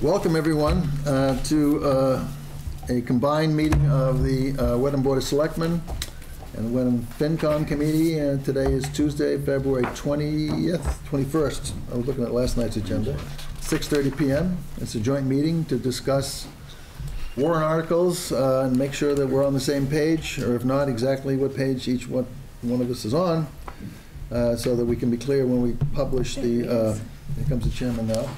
Welcome, everyone, to a combined meeting of the Wenham Board of Selectmen and the Wenham FinCom Committee. And today is Tuesday, February 21st. I was looking at last night's agenda. 6:30 p.m. It's a joint meeting to discuss warrant articles and make sure that we're on the same page, or if not, exactly what page each one of us is on, so that we can be clear when we publish the, here comes the chairman now,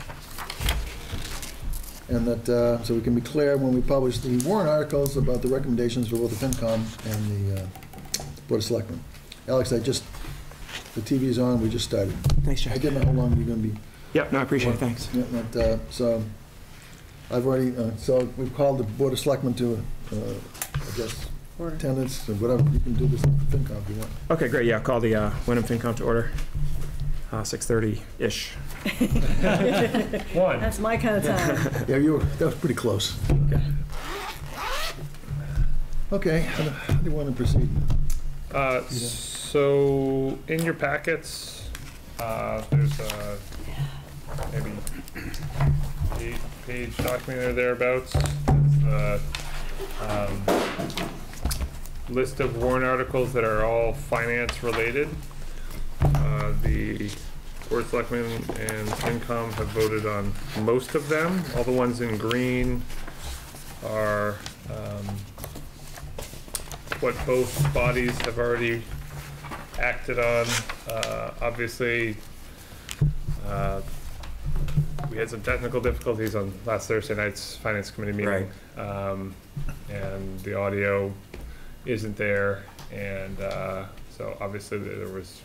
and that, so we can be clear when we publish the warrant articles about the recommendations for both the FinCom and the Board of Selectmen. Alex, the TV's on, we just started. Thanks, Jack. I didn't know how long you're going to be. Yep, no, I appreciate it, thanks. Yeah, but, so I've already, so we've called the Board of Selectmen to, I guess, attendance or whatever. You can do this in FinCom if you want. Okay, great, yeah, I'll call the Wenham FinCom to order, 6:30-ish. One. That's my kind of time. Yeah, that was pretty close. Okay. Okay, how do you want to proceed? So in your packets, there's a maybe 8-page document or thereabouts. It's the list of warrant articles that are all finance related. The Board of Selectmen and FinCom have voted on most of them. All the ones in green are what both bodies have already acted on. Obviously, we had some technical difficulties on last Thursday night's Finance Committee meeting, right. And the audio isn't there, and so obviously there was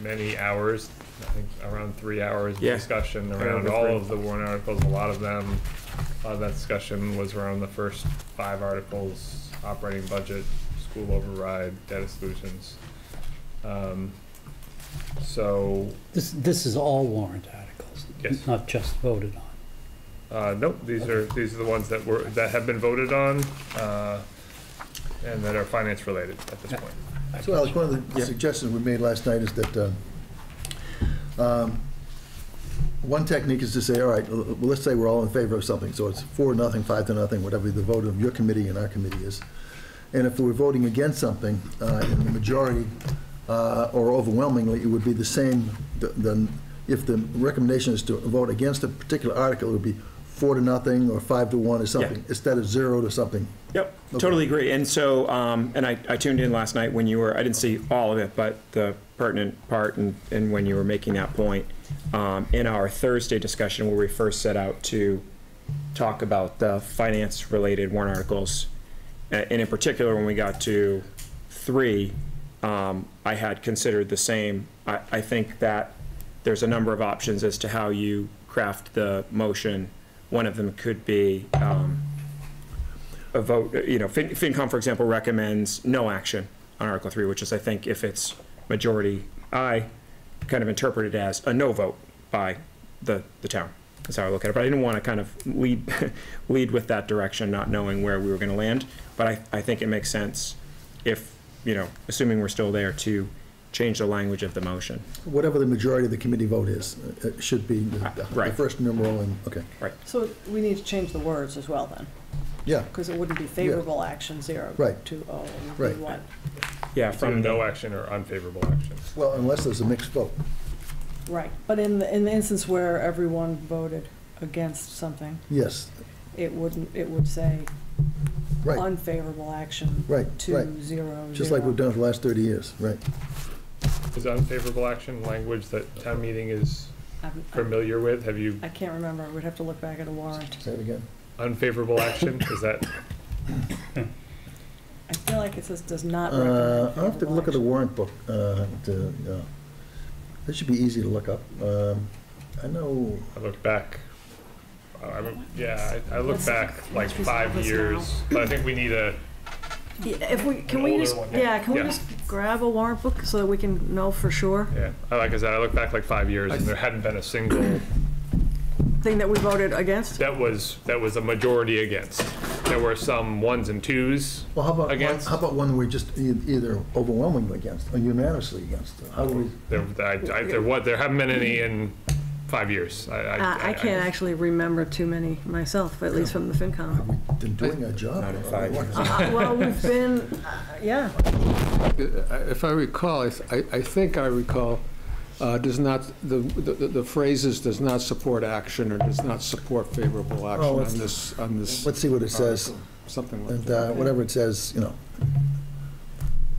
many hours, I think around 3 hours of discussion around all of the warrant articles. A lot of that discussion was around the first 5 articles: operating budget, school override, data solutions. So this is all warrant articles, yes, not just voted on. Nope, these are the ones that have been voted on and that are finance related at this point. So, Alex, one of the suggestions we made last night is that one technique is to say, all right, well, let's say we're all in favor of something. So it's 4-0, 5-0, whatever the vote of your committee and our committee is. And if we're voting against something in the majority or overwhelmingly, it would be the same. If the recommendation is to vote against a particular article, it would be 4-0 or 5-1 or something, instead of 0 to something. Yep, okay. Totally agree. And so, and I tuned in last night when you were, I didn't see all of it, but the pertinent part and when you were making that point in our Thursday discussion where we first set out to talk about the finance-related warrant articles, and in particular when we got to 3, I had considered the same. I think that there's a number of options as to how you craft the motion. One of them could be a vote, FinCom, for example, recommends no action on Article 3, which is, I think, if it's majority I kind of interpret it as a no vote by the town. That's how I look at it. But I didn't want to kind of lead with that direction, not knowing where we were going to land. But I think it makes sense if, assuming we're still there, to change the language of the motion. Whatever the majority of the committee vote is, it should be the first numeral. And okay. Right. So we need to change the words as well then. Yeah. Because it wouldn't be favorable action 0 to 0. It would be what? Yeah, from no action or unfavorable action. Well, unless there's a mixed vote. Right. But in the instance where everyone voted against something, yes, it would say unfavorable action 2-0. Just like we've done for the last 30 years, right? Is unfavorable action language that town meeting is familiar with? Have you? I can't remember. We'd have to look back at a warrant. Say it again. Unfavorable action, is that? I feel like it says does not recommend. I'll have to look at the warrant book. That should be easy to look up. I know. I look back. I look back like 5 years, but I think we need a. If we can we just just grab a warrant book so that we can know for sure? Yeah, like I said, I look back like 5 years, and there hadn't been a single thing that we voted against. That was a majority against. There were some 1s and 2s. Well, how about against? How about one we're just either overwhelmingly against or unanimously against? How do we? There haven't been any in 5 years. I can't actually remember too many myself, at least from the FinCom. Been doing our job. Not in 5 years. Well, we've been, yeah. If I recall, I think I recall, does not, the phrases does not support action or does not support favorable action Oh, on this. Let's see what it says, article. Something like and that. whatever it says, you know.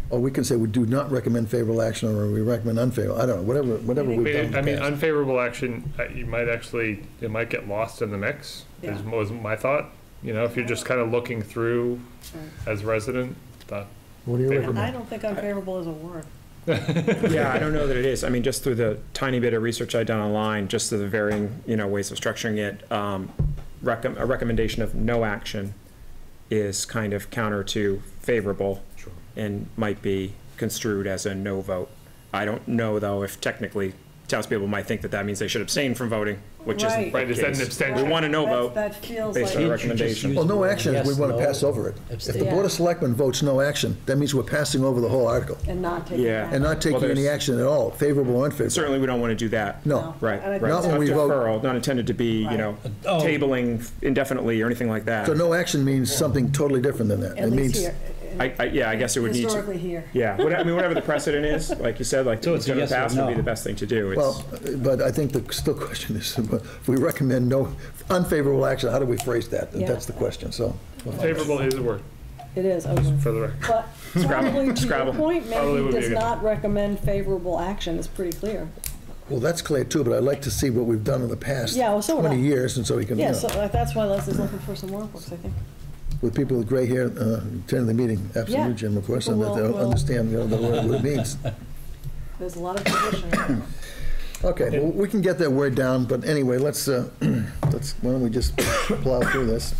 Or we can say we do not recommend favorable action, or we recommend unfavorable, I don't know, whatever we've done in the I mean, past. unfavorable action, you might actually, it might get lost in the mix, was my thought. You know, if you're just kind of looking through as a resident, What do you I recommend? don't think unfavorable is a word. Yeah, I don't know that it is. I mean, just through the tiny bit of research I've done online, just through the varying, ways of structuring it, a recommendation of no action is kind of counter to favorable and might be construed as a no vote. I don't know, though, if technically townspeople might think that that means they should abstain from voting, which isn't Right. the Is that an case. abstention? We want a no vote. That feels based on like, the recommendation. Well, no action is we Yes, want to no, pass over it. If the abstain. Board of Selectmen votes no action, that means we're passing over the whole article and not taking. Yeah. action. and not taking Well, any there's- action at all, favorable or unfavorable. Certainly, we don't want to do that. No. Right, And I think right. Not It's when not we vote. deferral, not intended to be, Oh. tabling indefinitely or anything like that. So no action means something totally different than that. At It least means here. Yeah, I guess it would need to. Historically here. Yeah, I mean, whatever the precedent is, like you said, like So it's it's a in the yes or past would be no. the best thing to do. It's- Well, but I think the still question is, if we recommend no unfavorable action, how do we phrase that? Yeah. That's the question, so. favorable is a word, It is, okay. for the record. But Scrabble, probably to your Scrabble. point, Probably maybe would be does a good- not recommend favorable action is pretty clear. Well, that's clear too, but I'd like to see what we've done in the past Yeah, well, so would 20 I. years, and so we can, you Yeah, know, so that's why Leslie's looking for some more books, I think. with people with gray hair attending the meeting, after Yeah. you, Jim, of course, and People that they'll will- understand, what it means. There's a lot of position. Okay, well, we can get that word down, but anyway, let's, why don't we just plow through this?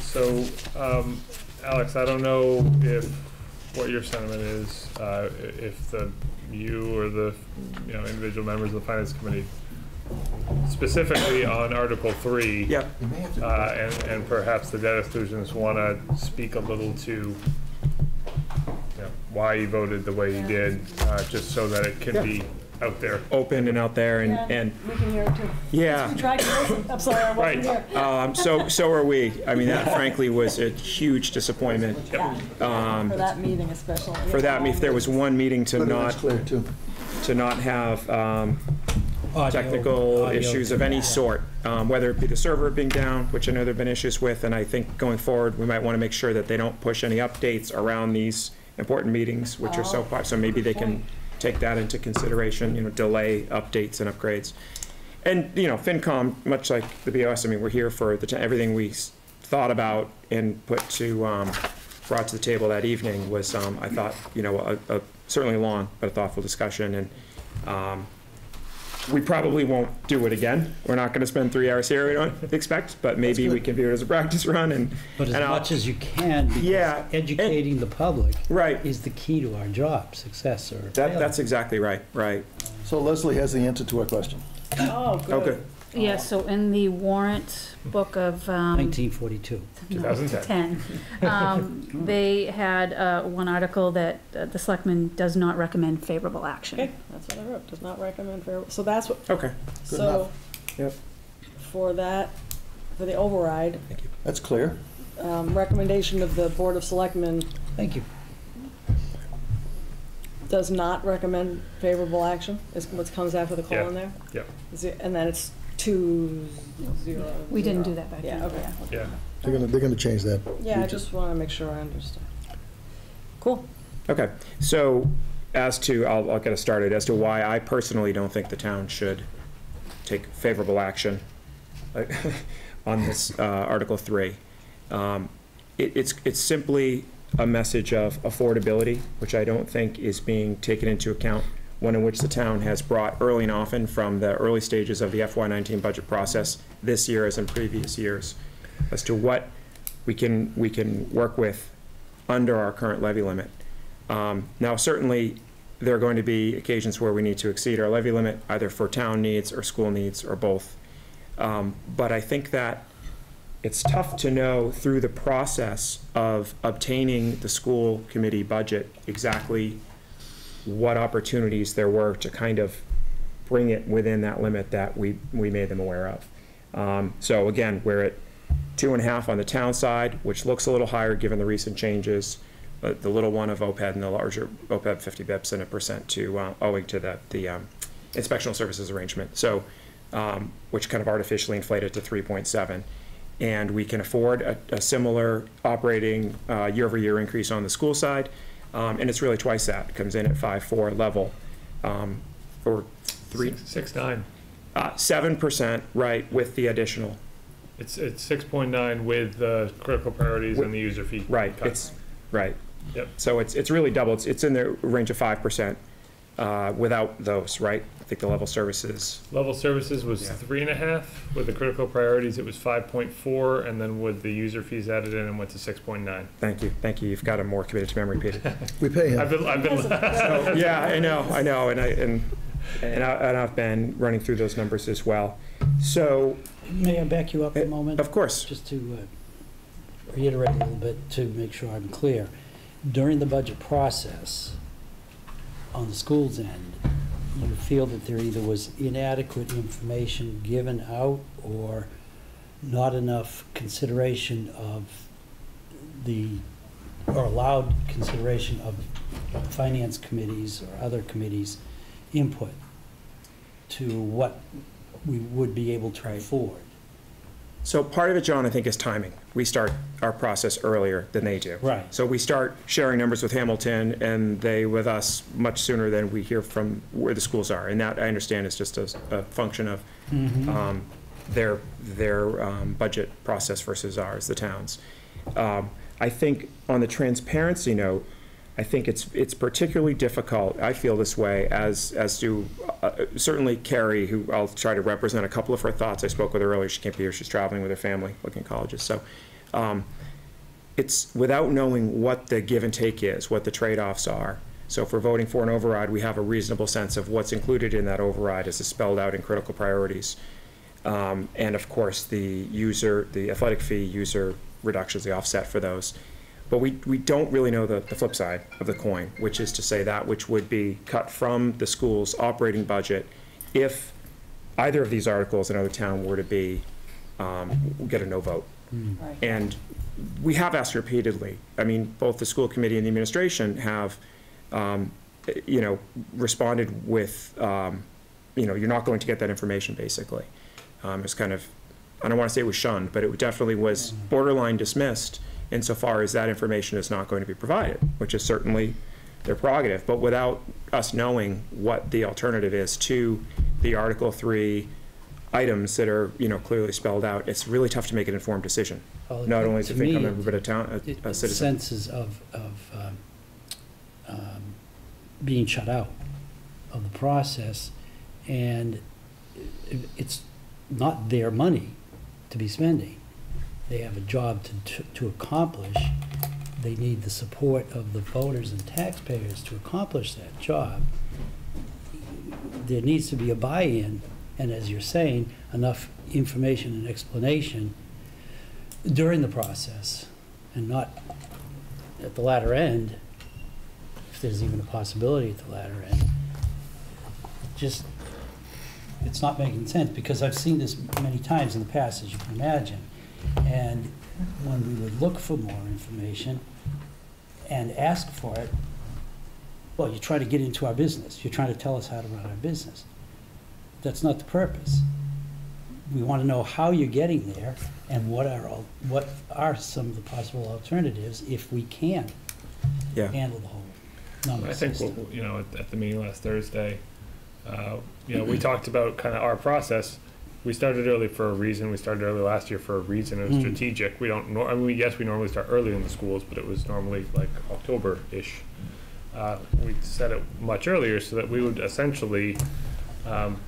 So, Alex, I don't know what your sentiment is, if you or the, individual members of the Finance Committee, specifically on Article 3. Yep. And perhaps the debt exclusions want to speak a little to, why you voted the way you did, just so that it can be out there. Open and out there, Yeah, and we can hear it too. yeah. Try to listen. I'm sorry, I wasn't Right. here. So are we. I mean, that frankly was a huge disappointment. Yeah. For that meeting especially. For that, if there was one meeting to That's not clear too. have Audio- technical audio issues of any sort, whether it be the server being down, which I know there've been issues with, and I think going forward, we might want to make sure that they don't push any updates around these important meetings, which are so far, so maybe they can take that into consideration, delay updates and upgrades. And, FinCom, much like the BOS, I mean, we're here for everything we thought about and brought to the table that evening was, I thought, a certainly long but a thoughtful discussion, and we probably won't do it again. We're not going to spend 3 hours here, we don't expect, but maybe we can view it as a practice run and. But as and I'll- much as you can, Yeah, because educating the public Right. is the key to our job, success or failure. That's exactly right, right. So Leslie has the answer to our question. Oh, good. Okay. Yes, so in the warrant book of 1942. 2010. 10, they had one article that the selectman does not recommend favorable action. Okay, that's what I wrote, does not recommend favorable, so that's what, Okay, so. Yep. For that, for the override, That's clear. recommendation of the Board of Selectmen Thank you. does not recommend favorable action, is what comes after the Yeah. colon there? Yep. And then it's 2-0. We didn't do that back then. Yeah, okay. Yeah. They're gonna change that. Yeah, I just want to make sure I understand. Cool. okay. So I'll get us started, as to why I personally don't think the town should take favorable action on this Article 3. It's simply a message of affordability, which I don't think is being taken into account, one in which the town has brought early and often from the early stages of the FY19 budget process, this year as in previous years, as to what we can work with under our current levy limit. Now, certainly, there are going to be occasions where we need to exceed our levy limit, either for town needs or school needs or both. But I think that it's tough to know through the process of obtaining the school committee budget exactly what opportunities there were to kind of bring it within that limit that we made them aware of. So again, we're at 2.5 on the town side, which looks a little higher given the recent changes, but the little one of OPEB and the larger OPEB 50 bips and 1% to owing to the inspectional services arrangement. So, which kind of artificially inflated to 3.7. And we can afford a similar operating year-over-year increase on the school side. And it's really twice that. It comes in at 5.4 level, or 6.9. 7%, right, with the additional. It's 6.9 with the critical priorities and the user fee. Right, cut. it's, right. Yep. So it's really double. It's in the range of 5% without those, right? I think the level services. Level services was 3.5. With the critical priorities, it was 5.4, and then with the user fees added in, it went to 6.9. Thank you, thank you. You've got them more committed to memory, Peter. We pay him. I've been So, yeah, I know, and I've been running through those numbers as well. So, May I back you up a moment? of course, Just to reiterate a little bit to make sure I'm clear. During the budget process, on the school's end, you feel that there either was inadequate information given out or not enough consideration of or allowed consideration of finance committees or other committees' input to what we would be able to afford. so part of it, John, I think is timing. We start our process earlier than they do. Right. So we start sharing numbers with Hamilton and they with us much sooner than we hear from where the schools are. And that, I understand, is just a function of their budget process versus ours, the towns. I think on the transparency note, I think it's particularly difficult, I feel this way, as do certainly Carrie, who I'll try to represent a couple of her thoughts. I spoke with her earlier. She can't be here. She's traveling with her family, looking at colleges. So it's without knowing what the give and take is, what the trade-offs are. So if we're voting for an override, we have a reasonable sense of what's included in that override as it's spelled out in critical priorities. And of course, the athletic fee user reductions, the offset for those. But we don't really know the flip side of the coin, which is to say that which would be cut from the school's operating budget if either of these articles in another town were to be, get a no vote. Right. And we have asked repeatedly. I mean, both the school committee and the administration have, responded with, you're not going to get that information, basically. It's kind of, I don't want to say it was shunned, but it definitely was borderline dismissed insofar as that information is not going to be provided, which is certainly their prerogative, but without us knowing what the alternative is to the Article 3 items that are, clearly spelled out, it's really tough to make an informed decision. Well, Not only as a to me, FinCom member, but a citizen. Senses of being shut out of the process, and it's not their money to be spending. They have a job to accomplish. They need the support of the voters and taxpayers to accomplish that job. There needs to be a buy-in, and as you're saying, enough information and explanation during the process, and not at the latter end, if there's even a possibility at the latter end. Just, it's not making sense, because I've seen this many times in the past, as you can imagine. And when we would look for more information and ask for it, well, you try to get into our business. You're trying to tell us how to run our business. That's not the purpose. We want to know how you're getting there and what are some of the possible alternatives if we can handle the whole number I think, system. at the meeting last Thursday, we talked about kind of our process. We started early for a reason. We started early last year for a reason. It was strategic. We don't. Yes, we normally start early in the schools, but it was normally like October-ish. We set it much earlier so that we would essentially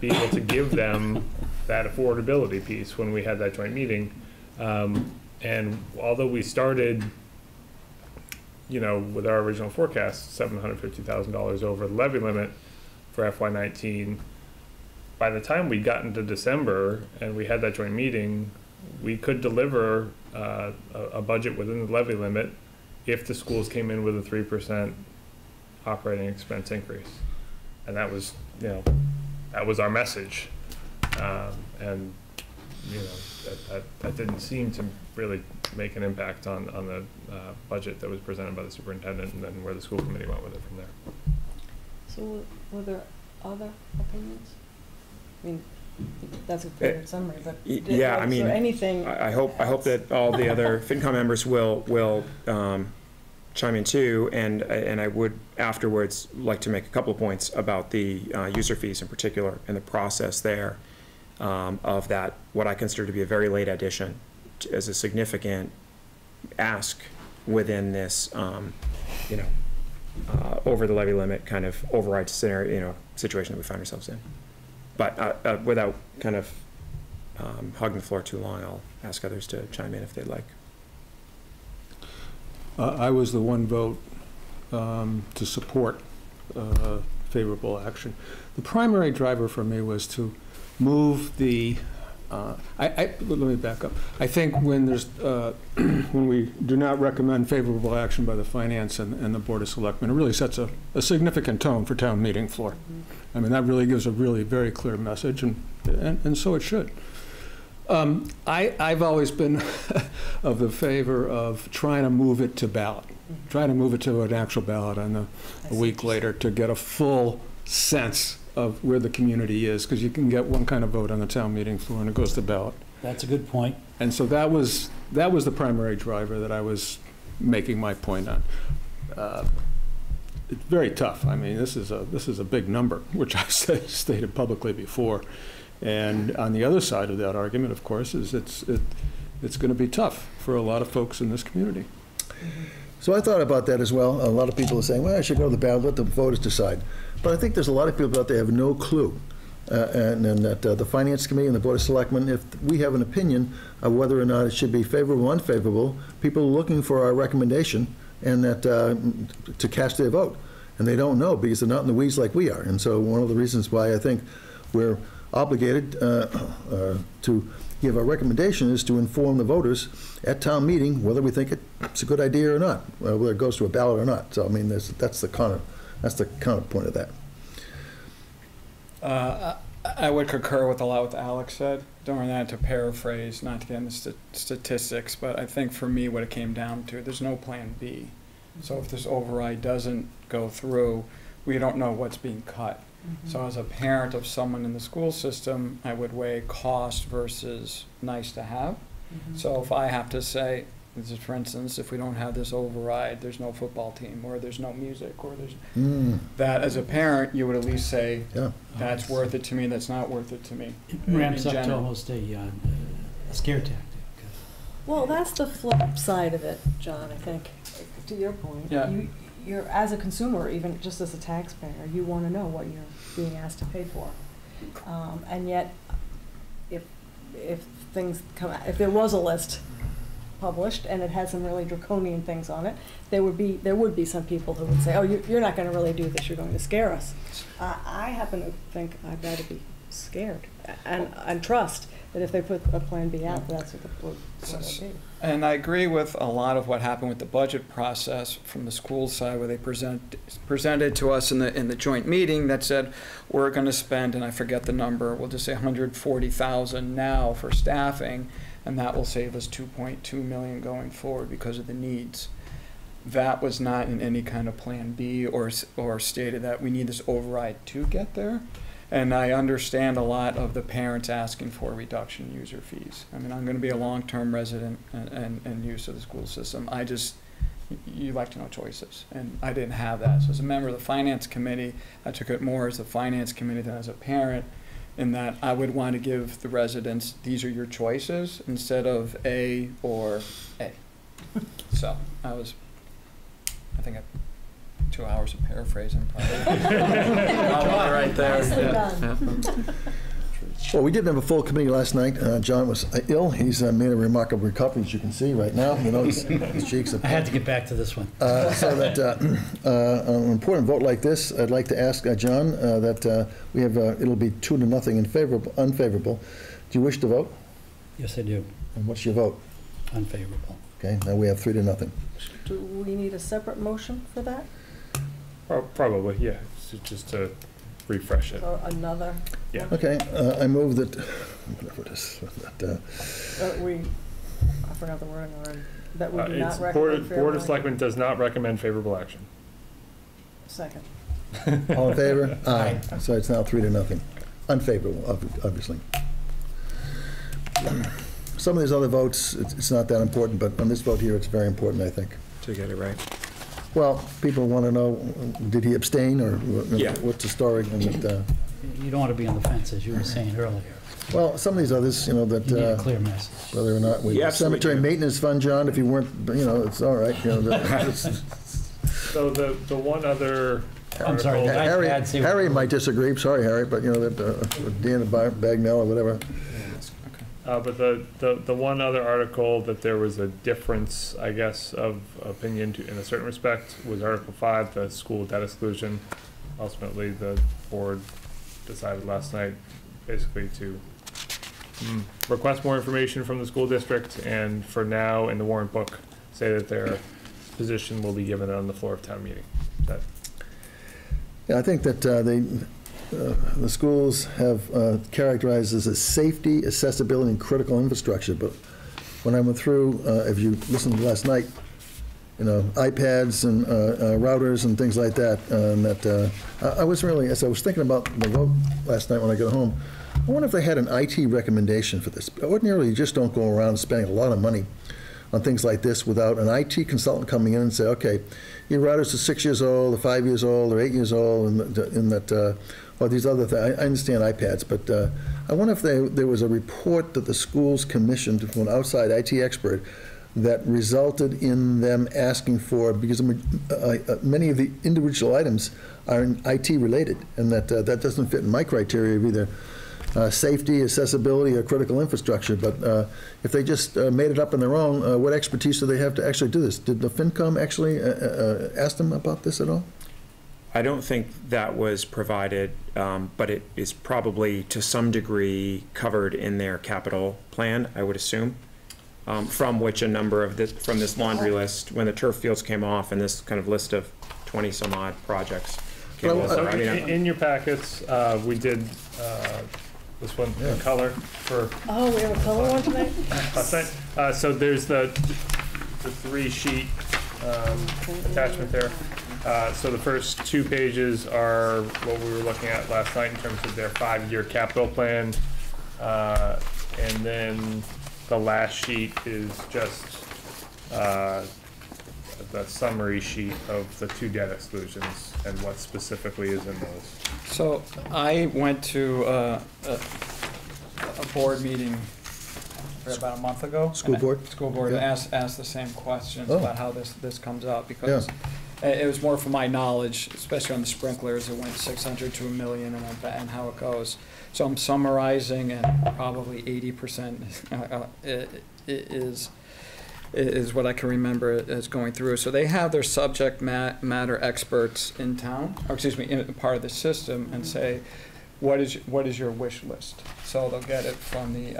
be able to give them that affordability piece when we had that joint meeting. And although we started, with our original forecast, $750,000 over the levy limit for FY19. By the time we got into December and we had that joint meeting, we could deliver a budget within the levy limit if the schools came in with a 3% operating expense increase. And that was, that was our message. And, you know, that didn't seem to really make an impact on the budget that was presented by the superintendent, and then where the school committee went with it from there. So were there other opinions? I mean, that's a fair summary, but yeah, I mean, there anything? I hope that all the other FinCom members will chime in too, and I would afterwards like to make a couple of points about the user fees in particular and the process there of that, what I consider to be a very late addition as a significant ask within this, you know, over the levy limit kind of override scenario, you know, situation that we find ourselves in. But without kind of hogging the floor too long, I'll ask others to chime in if they'd like. I was the one vote to support favorable action. The primary driver for me was to move the, let me back up. I think when there's, when we do not recommend favorable action by the Finance and the Board of Selectmen, it really sets a significant tone for town meeting floor. I mean, that really gives a really very clear message, and so it should. I've always been of the favor of trying to move it to ballot, trying to move it to an actual ballot on a week later to get a full sense of where the community is, because you can get one kind of vote on the town meeting floor and it goes to ballot. That's a good point. And so that was the primary driver that I was making my point on. It's very tough. I mean, this is a big number, which I stated publicly before. And on the other side of that argument, of course, is it's going to be tough for a lot of folks in this community. So I thought about that as well. A lot of people are saying, well, I should go to the ballot, let the voters decide. But I think there's a lot of people out there who have no clue. And that the Finance Committee and the Board of Selectmen, if we have an opinion of whether or not it should be favorable or unfavorable, people are looking for our recommendation and that to cast their vote. And they don't know because they're not in the weeds like we are. And so one of the reasons why I think we're obligated to give our recommendation is to inform the voters at town meeting whether we think it's a good idea or not, whether it goes to a ballot or not. So I mean, that's the counterpoint of that. I would concur with a lot what Alex said. During that, to paraphrase, not to get into statistics, but I think for me what it came down to, there's no plan B. So if this override doesn't go through, we don't know what's being cut. So as a parent of someone in the school system, I would weigh cost versus nice to have. So if I have to say, for instance, if we don't have this override, there's no football team, or there's no music, or there's that, as a parent, you would at least say, that's worth it to me, that's not worth it to me. It ramps up to almost a scare tactic. Well, that's the flip side of it, John, I think, to your point. Yeah. You're, as a consumer, even just as a taxpayer, you want to know what you're being asked to pay for. And yet, if things come out, if there was a list published and it had some really draconian things on it, there would be some people who would say, oh, you're not going to really do this, you're going to scare us. I happen to think I'd rather be scared and trust that if they put a plan B out, that's what it would be. And I agree with a lot of what happened with the budget process from the school side, where they presented to us in the joint meeting that said, we're going to spend, and I forget the number, we'll just say $140,000 now for staffing, and that will save us $2.2 million going forward because of the needs. That was not in any kind of plan B or stated that we need this override to get there. And I understand a lot of the parents asking for a reduction in user fees. I mean, I'm going to be a long-term resident and use of the school system. You like to know choices, and I didn't have that. So as a member of the Finance Committee, I took it more as a Finance Committee than as a parent, in that I would want to give the residents, these are your choices, instead of A or A. So I think 2 hours of paraphrasing probably. Right there. Yeah. Well, we didn't have a full committee last night. John was ill. He's made a remarkable recovery, as you can see right now. You know, his cheeks are... I had to get back to this one. So that an important vote like this, I'd like to ask John that we have, it'll be 2-0 in favorable, unfavorable. Do you wish to vote? Yes, I do. And what's your vote? Unfavorable. Okay, now we have 3-0. Do we need a separate motion for that? Probably, yeah. So just to refresh it. So another, Yeah. Okay, I move that, I forgot the wording already, that we do It's not recommend favorable. Board of Selectmen does not recommend favorable action. Second. all in favor? Aye. So it's now 3-0. Unfavorable, obviously. Some of these other votes, it's not that important, but on this vote here, it's very important, I think. To get it right. Well, people want to know, did he abstain, or Yeah. what's the story? And that, You don't want to be on the fence, as you were saying earlier. well, some of these others, that, You need a clear message. whether or not we, You absolutely cemetery do. maintenance fund, John, if you weren't, it's all right, it's- So the one other I'm sorry, article- I- Harry, I'd say- Harry might disagree, sorry, Harry, but, that, Dan Bagnell or whatever. But the one other article that there was a difference, I guess, of opinion in a certain respect was Article 5, the school debt exclusion. Ultimately, the board decided last night basically to request more information from the school district, and for now, in the warrant book, say that their position will be given on the floor of town meeting. That Yeah, I think that the schools have characterized this as safety, accessibility, and critical infrastructure. But when I went through, if you listened last night, iPads and routers and things like that, and that I was really, as I was thinking about the vote last night when I got home, I wonder if they had an IT recommendation for this. Ordinarily, you just don't go around spending a lot of money on things like this without an IT consultant coming in and say, okay, your routers are 6 years old, or 5 years old, or 8 years old, and that, or these other things. I understand iPads, but I wonder if there was a report that the schools commissioned from an outside IT expert that resulted in them asking for, because many of the individual items are IT related, and that doesn't fit in my criteria of either safety, accessibility, or critical infrastructure. But if they just made it up on their own, what expertise do they have to actually do this? Did the FinCom actually ask them about this at all? I don't think that was provided, but it is probably to some degree covered in their capital plan, I would assume, from which a number of this, from this laundry list, when the turf fields came off and this kind of list of 20 some odd projects came Well, over. I mean, in your packets, we did this one in color for Oh, we have a color one tonight? last night. So there's the 3-sheet attachment there. So the first 2 pages are what we were looking at last night in terms of their 5-year capital plan. And then the last sheet is just the summary sheet of the 2 debt exclusions and what specifically is in those. So I went to a board meeting about a month ago. School board? School board, Yeah. asked the same questions Oh. about how this comes up, because it was more for my knowledge, especially on the sprinklers. It went 600 to $1 million and how it goes. So I'm summarizing, and probably 80% is what I can remember as going through. So they have their subject matter experts in town, or excuse me, in part of the system, and say, what is your wish list? So they'll get it from the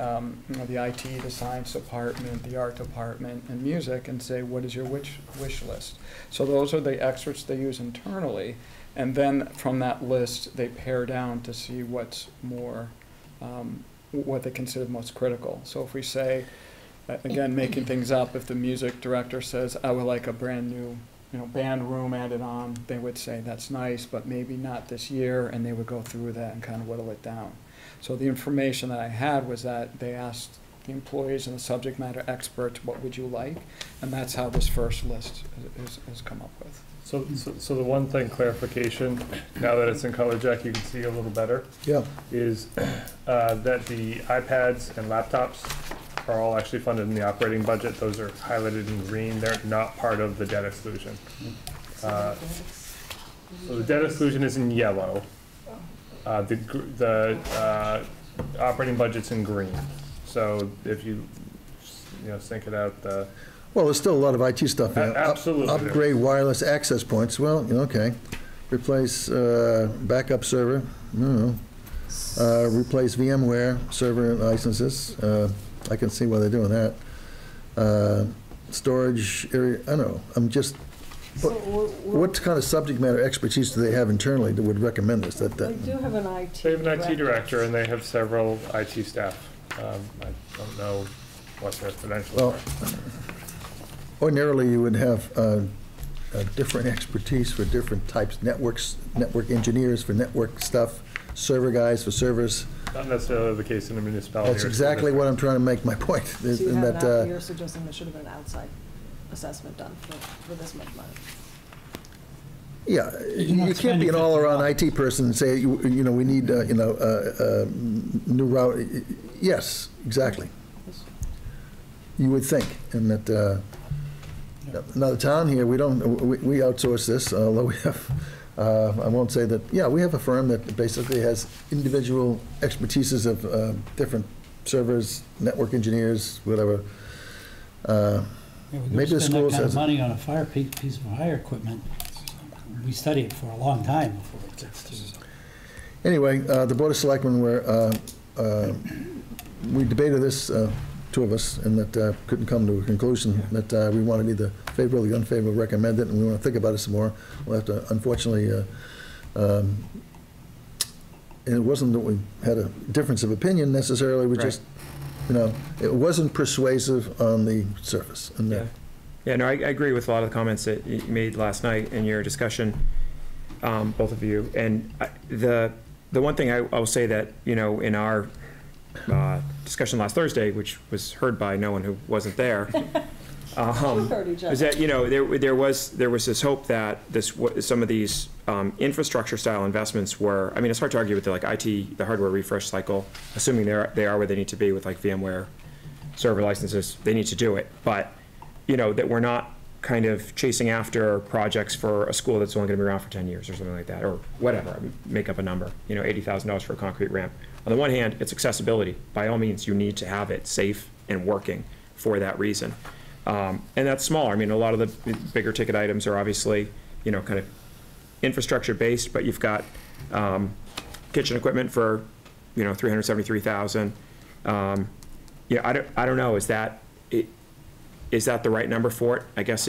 IT, the science department, the art department, and music, and say, what is your wish list? So those are the experts they use internally, and then from that list, they pare down to see what's more, what they consider most critical. So if we say, again, making things up, if the music director says, I would like a brand new band room added on, they would say, that's nice, but maybe not this year, and they would go through that and kind of whittle it down. So the information that I had was that they asked the employees and the subject matter experts, what would you like? And that's how this first list is come up with. So the one thing, clarification, now that it's in color, Jack, you can see a little better, Yeah. is that the iPads and laptops are all actually funded in the operating budget. Those are highlighted in green. They're not part of the debt exclusion. So the debt exclusion is in yellow. The operating budget's in green. So if you sync it out, Well, there's still a lot of IT stuff. Absolutely. Upgrade wireless access points. Well, okay. Replace backup server. No. Replace VMware server licenses. I can see why they're doing that. Storage area. I don't know. I'm just What kind of subject matter expertise do they have internally that would recommend this? They do have an IT They have an IT director. director and they have several IT staff. I don't know what their credentials Well, are. ordinarily, you would have a different expertise for different types, network engineers for network stuff, server guys for servers. Not necessarily the case in a municipality. That's exactly what I'm trying to make my point. So is you in have that, you're suggesting there should have been an outside assessment done for this much money. Yeah, You're not you can't be spending an all-around $50. IT person and say, you know, we need, new route. Yes, exactly. You would think, and that, another town here, we outsource this, although we have, I won't say that, yeah, we have a firm that basically has individual expertises of different servers, network engineers, whatever. Yeah, Maybe we the go spend schools that kind has- of money on a piece of fire equipment. We study it for a long time before it gets to. Anyway, the Board of Selectmen were, we debated this, two of us, and that couldn't come to a conclusion, that we wanted either favorable or unfavorable, recommend it, and we want to think about it some more. We'll have to, unfortunately, and it wasn't that we had a difference of opinion necessarily, we Right. just, you know, it wasn't persuasive on the surface. And Yeah. Yeah, no, I agree with a lot of the comments that you made last night in your discussion, both of you. And the one thing I will say that, you know, in our discussion last Thursday, which was heard by no one who wasn't there, Heard each other. is that, you know, there was this hope that some of these infrastructure style investments were, I mean, it's hard to argue with the like IT, the hardware refresh cycle, assuming they are where they need to be with like VMware server licenses, they need to do it. But, you know, that we're not kind of chasing after projects for a school that's only gonna be around for 10 years or something like that, or whatever, I mean, make up a number, you know, $80,000 for a concrete ramp. On the one hand, it's accessibility. By all means, you need to have it safe and working for that reason. And that's smaller. I mean, a lot of the bigger ticket items are obviously, you know, kind of infrastructure based, but you've got kitchen equipment for, you know, $373,000. Yeah, I don't know, is that the right number for it? I guess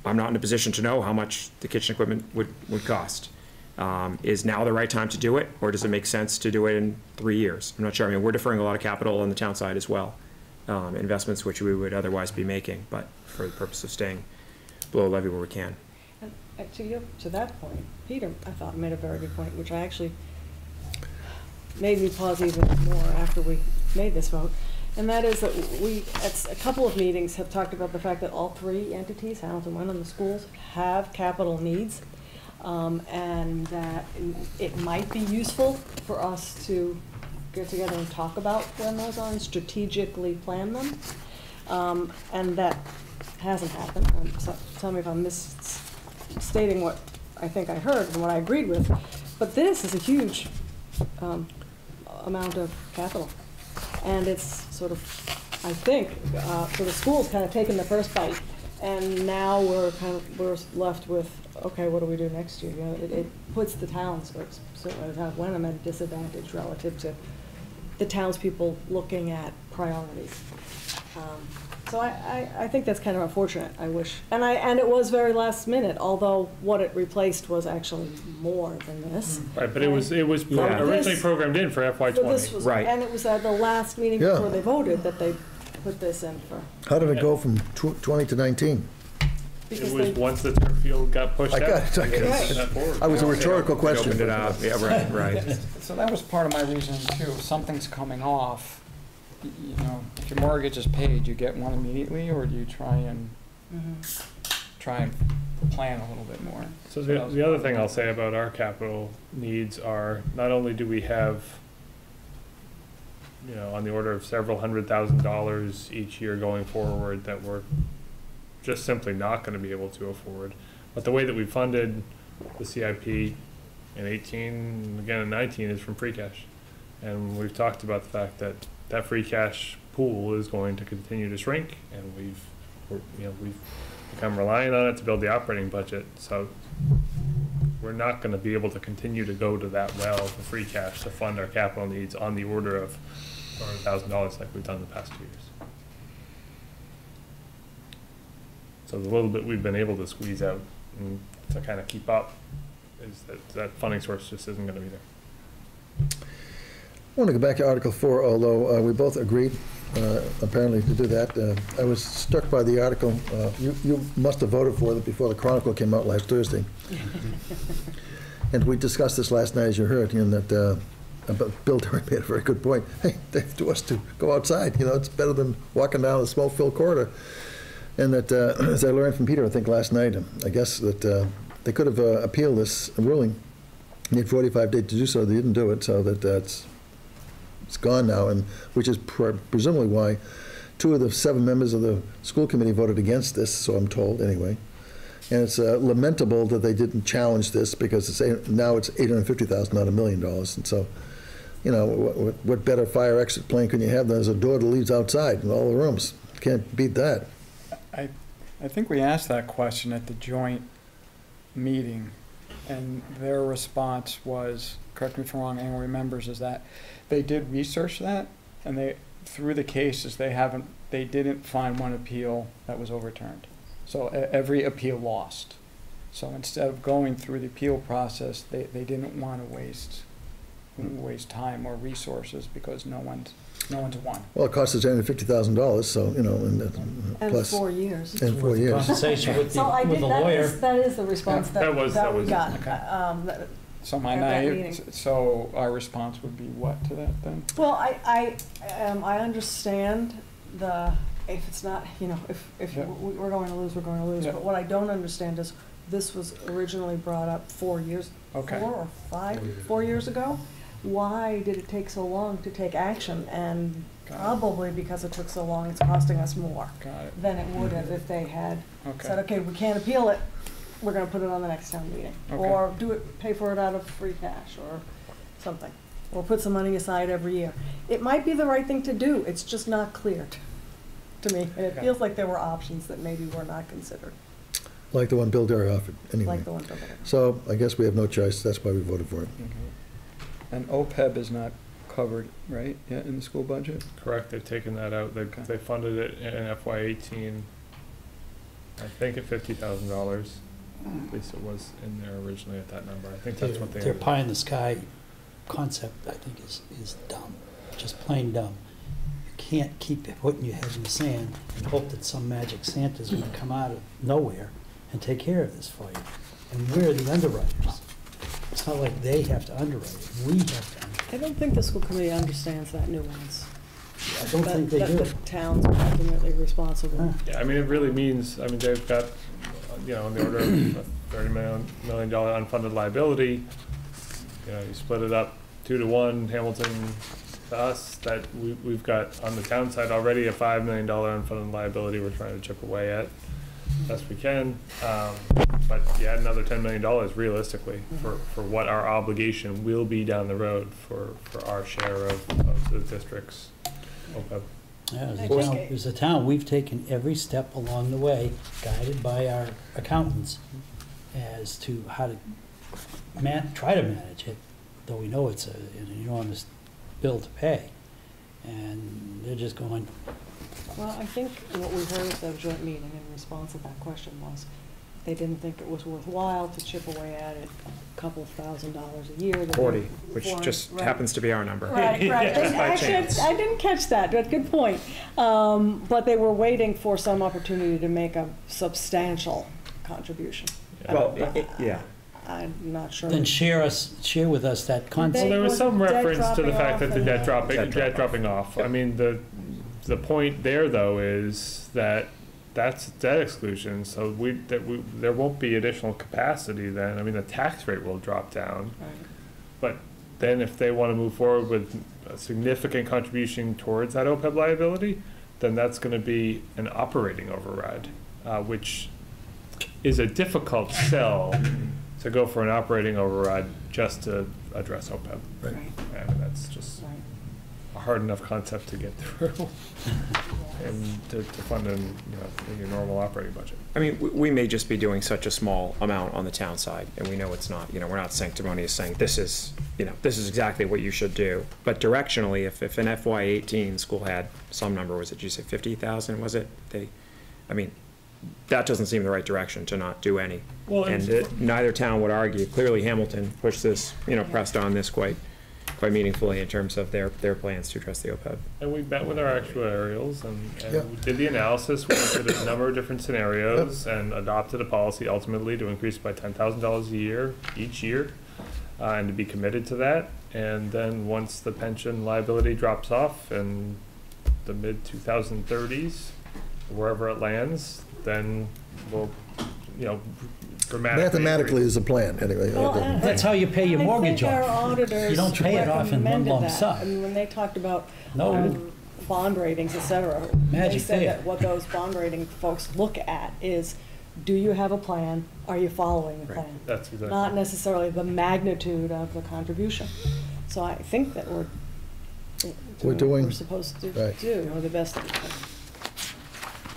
I'm not in a position to know how much the kitchen equipment would cost. Is now the right time to do it, or does it make sense to do it in 3 years? I'm not sure. I mean, we're deferring a lot of capital on the town side as well, investments which we would otherwise be making, but for the purpose of staying below levy where we can. And to that point, Peter, I thought, made a very good point, which I actually made me pause even more after we made this vote. And that is that we, at a couple of meetings, have talked about the fact that all three entities, Hamilton, Wenham, and the schools, have capital needs. And that it might be useful for us to get together and talk about when those are and strategically plan them. And that hasn't happened. So tell me if I'm misstating what I think I heard and what I agreed with. But this is a huge amount of capital. And it's sort of, I think, for the schools, kind of taken the first bite. And now we're left with, okay, what do we do next year? You know, it puts the towns, or certainly the town of Wenham, at a disadvantage relative to the townspeople looking at priorities. So I think that's kind of unfortunate, I wish. And it was very last minute, although what it replaced was actually more than this. Right, but it was Yeah. originally This- programmed in for FY But this '20. was, Right. and it was at the last meeting Yeah. before they voted that they put this in for. How did it go from 20 to 19? Because It was they, once the turf field got pushed I out. got it, I they got it. pushed that forward. I was a rhetorical question. Opened it up, yeah, right. So that was part of my reasoning too. If something's coming off, you know, if your mortgage is paid, you get one immediately, or do you try and plan a little bit more? So the other thing I'll say about our capital needs are, not only do we have, you know, on the order of several $100,000 each year going forward that we're just simply not gonna be able to afford, but the way that we funded the CIP in 18, again in 19, is from free cash. And we've talked about the fact that that free cash pool is going to continue to shrink, and we've become reliant on it to build the operating budget. So we're not going to be able to continue to go to that well for free cash to fund our capital needs on the order of $400,000 like we've done the past 2 years. So the little bit we've been able to squeeze out and to kind of keep up is that funding source just isn't going to be there. I want to go back to Article 4, although we both agreed, apparently, to do that. I was struck by the article. You must have voted for it before the Chronicle came out last Thursday. And we discussed this last night, as you heard, and that Bill Derry made a very good point. Hey, they do us to go outside. You know, it's better than walking down a smoke-filled corridor. And that, as I learned from Peter, I think last night, I guess that they could have appealed this ruling. They had 45 days to do so. They didn't do it, so that it's gone now, and which is presumably why 2 of the 7 members of the school committee voted against this, so I'm told anyway. And it's lamentable that they didn't challenge this, because now it's $850,000, not $1 million. And so, you know, what better fire exit plan can you have than there's a door that leads outside in all the rooms? Can't beat that. I think we asked that question at the joint meeting, and their response was, correct me if I'm wrong, anyone remembers, is that they did research that, and they, through the cases, they didn't find one appeal that was overturned. So every appeal lost. So instead of going through the appeal process, they didn't want to waste time or resources, because no one's won. Well, it cost us $850,000, so, you know, and plus. 4 years. And 4 years. Compensation with So I the did, lawyer. that is the response that we got. Okay. So my at that naive, meeting. so our response would be what to that then? Well, I understand if it's not, you know, if Yeah. we're going to lose, we're going to lose. Yeah. But what I don't understand is, this was originally brought up 4 years, Okay. 4 or 5, 4 years ago. Why did it take so long to take action? And Got it. probably because it took so long, it's costing us more Got it. than it would have if they had said, Okay. okay, we can't appeal it, we're gonna put it on the next town meeting. Okay. Or pay for it out of free cash or something. Or put some money aside every year. It might be the right thing to do, it's just not clear to me. And it Okay. feels like there were options that maybe were not considered, Like the one Bill Derry offered, anyway. like the one. So I guess we have no choice. That's why we voted for it. Okay. And OPEB is not covered, right, yet in the school budget? Correct, they've taken that out. They, Okay. they funded it in FY18, I think at $50,000. At least it was in there originally at that number. I think that's what they. Their pie in the sky concept, I think, is dumb, just plain dumb. You can't keep putting your head in the sand and hope that some magic Santa's gonna come out of nowhere and take care of this for you. And we're the underwriters. It's not like they have to underwrite it, we have to underwrite I don't think the school committee understands that nuance. it. I don't think they do. That the town's ultimately responsible. Yeah, I mean, it really means, I mean, they've got, you know, in the order of a $30 million unfunded liability. You know, you split it up 2 to 1, Hamilton to us, that we've got on the town side already a $5 million unfunded liability we're trying to chip away at best we can. But you add another $10 million realistically for what our obligation will be down the road for our share of the district's OPEB. Yeah, as a town, we've taken every step along the way, guided by our accountants, as to how to try to manage it, though we know it's an enormous bill to pay. And they're just going, Well, I think what we heard at the joint meeting in response to that question was, they didn't think it was worthwhile to chip away at it a couple $1,000s a year. 40, which just right. happens to be our number. Right. Just by Actually, chance. I didn't catch that, but good point. But they were waiting for some opportunity to make a substantial contribution. Well, yeah. I'm not sure. then share with us that Well, concept. there was Was some debt reference to the dropping fact off that the and- debt dropping off. I mean, the point there though is that that's debt exclusion, so there won't be additional capacity then. I mean, the tax rate will drop down, Right. but then if they want to move forward with a significant contribution towards that OPEB liability, then that's going to be an operating override, which is a difficult sell to go for an operating override just to address OPEB. Right. And that's just Right. a hard enough concept to get through and to fund in your normal operating budget. I mean, we may just be doing such a small amount on the town side, and we know it's not, we're not sanctimonious saying this is exactly what you should do. But directionally, if an FY18 school had some number, did you say 50,000, was it? that doesn't seem the right direction to not do any. Well, And neither town would argue. Clearly Hamilton pushed this, pressed on this quite meaningfully in terms of their plans to address the OPEB. And we met with our actuarials and Yep. we did the analysis, we looked at a number of different scenarios and adopted a policy ultimately to increase by $10,000 a year, each year, and to be committed to that. And then once the pension liability drops off in the mid-2030s, wherever it lands, then we'll, dramatically. Mathematically is a plan, anyway. Well, That's how you pay your mortgage I think our off. auditors You don't pay it off in one recommended lump that. sum. I mean, when they talked about No. bond ratings, et cetera, they Magic said there. that what those bond rating folks look at is, do you have a plan? Are you following the plan? That's exactly. Not necessarily the magnitude of the contribution. So I think that we're doing- what we're supposed to right. do, or the best that we can.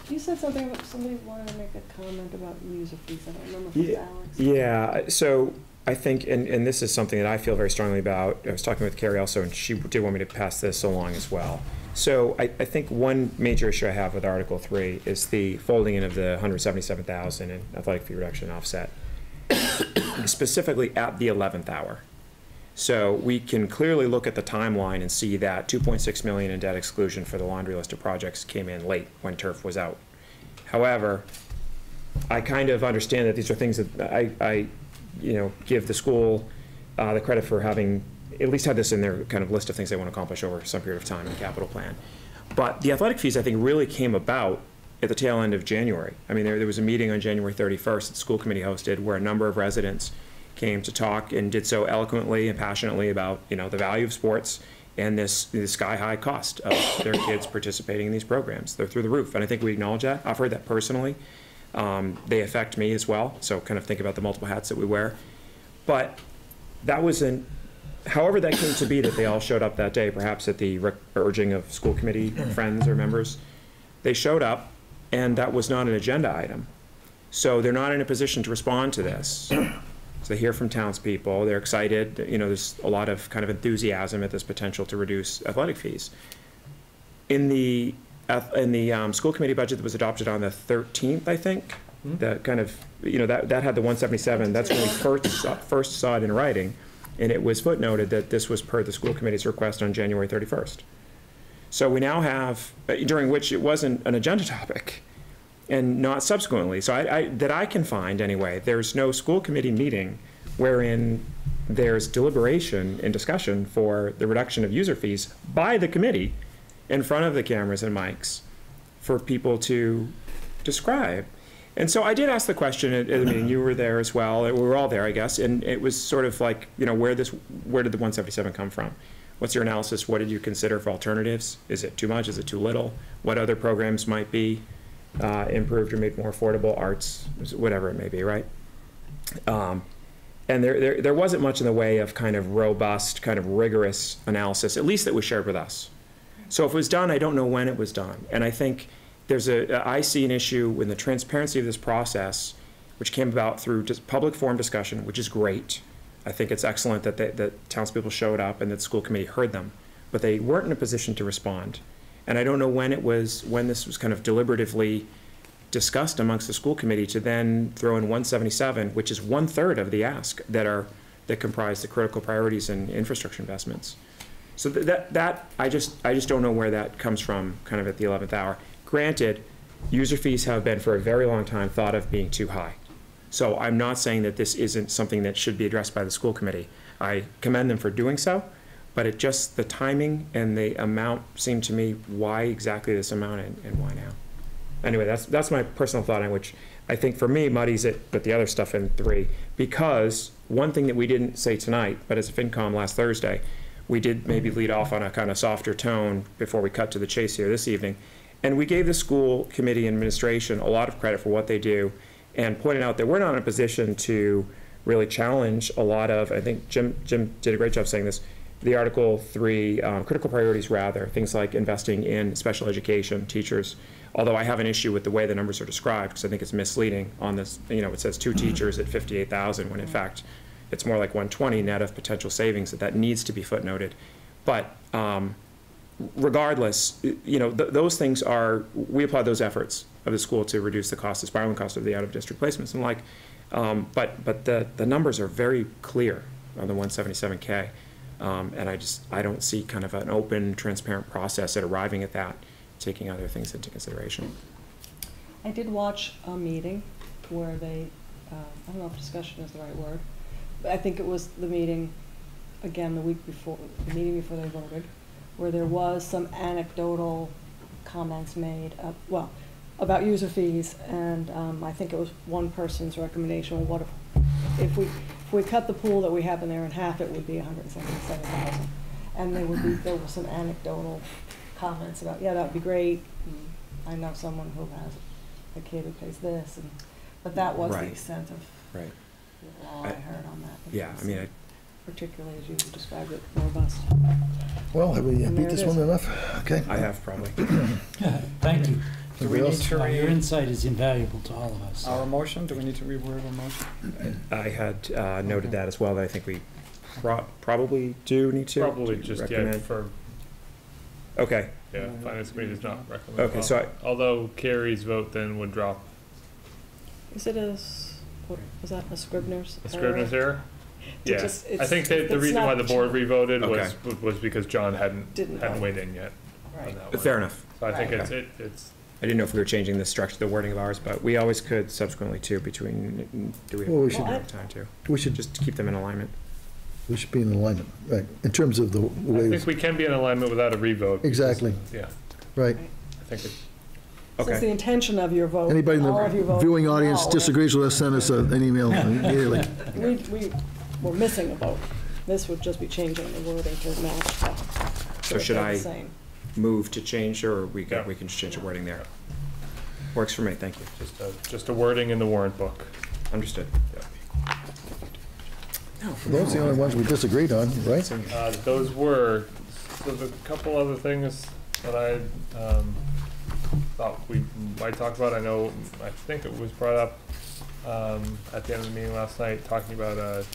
You said something about, somebody wanted to make a comment about user fees. I don't remember if it was Alex. Yeah, so I think, and this is something that I feel very strongly about. I was talking with Carrie also, and she did want me to pass this along as well. So I think one major issue I have with Article 3 is the folding in of the $177,000 in athletic fee reduction offset, specifically at the 11th hour. So we can clearly look at the timeline and see that $2.6 million in debt exclusion for the laundry list of projects came in late when turf was out. However, I kind of understand that these are things that I give the school the credit for having at least had this in their kind of list of things they want to accomplish over some period of time in the capital plan. But the athletic fees, I think, really came about at the tail end of January. I mean, there was a meeting on January 31st that the school committee hosted where a number of residents came to talk and did so eloquently and passionately about, the value of sports and this sky-high cost of their kids participating in these programs. They're through the roof, and I think we acknowledge that. I've heard that personally. They affect me as well, so kind of think about the multiple hats that we wear. But that wasn't, however that came to be that they all showed up that day, perhaps at the urging of school committee friends or members, they showed up, and that was not an agenda item. So they're not in a position to respond to this. So they hear from townspeople, they're excited, there's a lot of kind of enthusiasm at this potential to reduce athletic fees. In the school committee budget that was adopted on the 13th, I think, that kind of, that had the 177, that's when we first saw it in writing, and it was footnoted that this was per the school committee's request on January 31st. So we now have, during which it wasn't an agenda topic, and not subsequently. So that I can find anyway, there's no school committee meeting wherein there's deliberation and discussion for the reduction of user fees by the committee in front of the cameras and mics for people to describe. And so I did ask the question at the meeting, you were there as well, we were all there, I guess, and it was sort of like, where did the 177 come from? What's your analysis? What did you consider for alternatives? Is it too much? Is it too little? What other programs might be improved or made more affordable, arts, whatever it may be, right? And there wasn't much in the way of kind of robust, kind of rigorous analysis, at least that was shared with us. So if it was done, I don't know when it was done. And I think I see an issue in the transparency of this process, which came about through just public forum discussion, which is great. I think it's excellent that townspeople showed up and that the school committee heard them, but they weren't in a position to respond. And I don't know when this was kind of deliberatively discussed amongst the school committee to then throw in 177, which is 1/3 of the ask that comprise the critical priorities and infrastructure investments. So that I just don't know where that comes from kind of at the 11th hour. Granted, user fees have been for a very long time thought of being too high. So I'm not saying that this isn't something that should be addressed by the school committee. I commend them for doing so. But it just, the timing and the amount seemed to me, why exactly this amount and why now? Anyway, that's my personal thought on which I think for me muddies it with the other stuff in 3. Because one thing that we didn't say tonight, but as a FinCom last Thursday, we did maybe lead off on a kind of softer tone before we cut to the chase here this evening. And we gave the school committee administration a lot of credit for what they do and pointed out that we're not in a position to really challenge a lot of, I think Jim did a great job saying this, the Article 3 critical priorities rather, things like investing in special education teachers, although I have an issue with the way the numbers are described because I think it's misleading on this, it says 2 teachers at 58,000 when in fact it's more like 120 net of potential savings that needs to be footnoted. But regardless, those things we applaud those efforts of the school to reduce the cost, the spiraling cost of the out-of-district placements and like, but the numbers are very clear on the 177K. And I don't see kind of an open, transparent process at arriving at that, taking other things into consideration. I did watch a meeting where they, I don't know if discussion is the right word, but I think it was the meeting, again, the meeting before they voted, where there was some anecdotal comments made, about user fees, and I think it was one person's recommendation, well, what if we cut the pool that we have in there in half, it would be $177,000. And there were some anecdotal comments about, yeah, that would be great. I know someone who has a kid who pays this, but that was the extent of all I heard on that. Yeah, I mean, particularly as you described it, robust. Well, have we beat this one enough? Okay. I have probably. Thank you. Do we need to Your insight is invaluable to all of us. our motion? Do we need to reword our motion? I had noted that as well, that I think we probably do need to. Probably just, recommend. Okay. Yeah, Finance Committee does not recommend. Okay, so although Carrie's vote then would drop. Is it what was that, a Scribner's? A Scribner's error? Yeah, Just, I think that the reason why the board re-voted Okay. was because John hadn't Didn't weighed in yet on Right. that one. fair enough. So I think Right. it's I didn't know if we were changing the structure, the wording of ours, but we always could subsequently too. Do we Well, we have time to? We should Just to keep them in alignment. be in alignment, right, in terms of the I way, think we can be in alignment without a revote. because- exactly, Yeah, right. I think it, So it's the Okay. intention of your vote. Anybody in all of you the vote viewing audience no, disagrees with us, send us an email immediately. We were missing a vote. This would just be changing the wording to match that. So should they're I the same. move to change, or we Yeah. can just change the wording there? Works for me, thank you. just a wording in the warrant book. Understood. Those are the only ones we disagreed on, right? Those were, so the couple other things that I thought we might talk about, I think it was brought up at the end of the meeting last night, talking about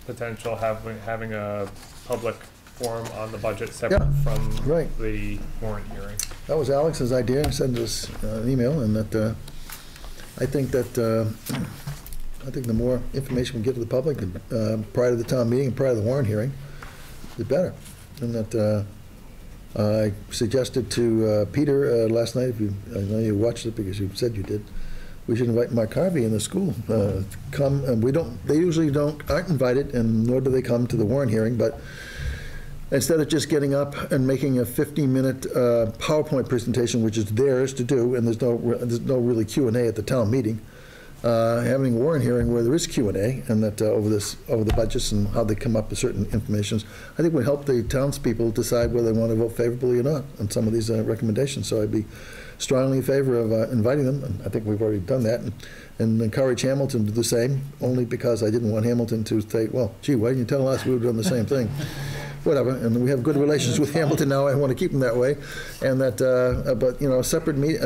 potential having a public forum on the budget separate from right. the warrant hearing. That was Alex's idea, send us an email, and that, I think the more information we get to the public prior to the town meeting and prior to the warrant hearing, the better. And that I suggested to Peter last night, I know you watched it because you said you did, we should invite Mark Harvey in the school. Come, and they usually aren't invited, and nor do they come to the warrant hearing, but instead of just getting up and making a 15-minute PowerPoint presentation, which is theirs to do, and there's no really Q&A at the town meeting, having a warrant hearing where there is Q&A, and that over the budgets and how they come up with certain information, I think would help the townspeople decide whether they want to vote favorably or not on some of these recommendations. So I'd be strongly in favor of inviting them, and I think we've already done that, and encourage Hamilton to do the same, only because I didn't want Hamilton to say, well, gee, why didn't you tell us we would have done the same thing? Whatever, and we have good relations with Hamilton now, I want to keep them that way, and that, but, a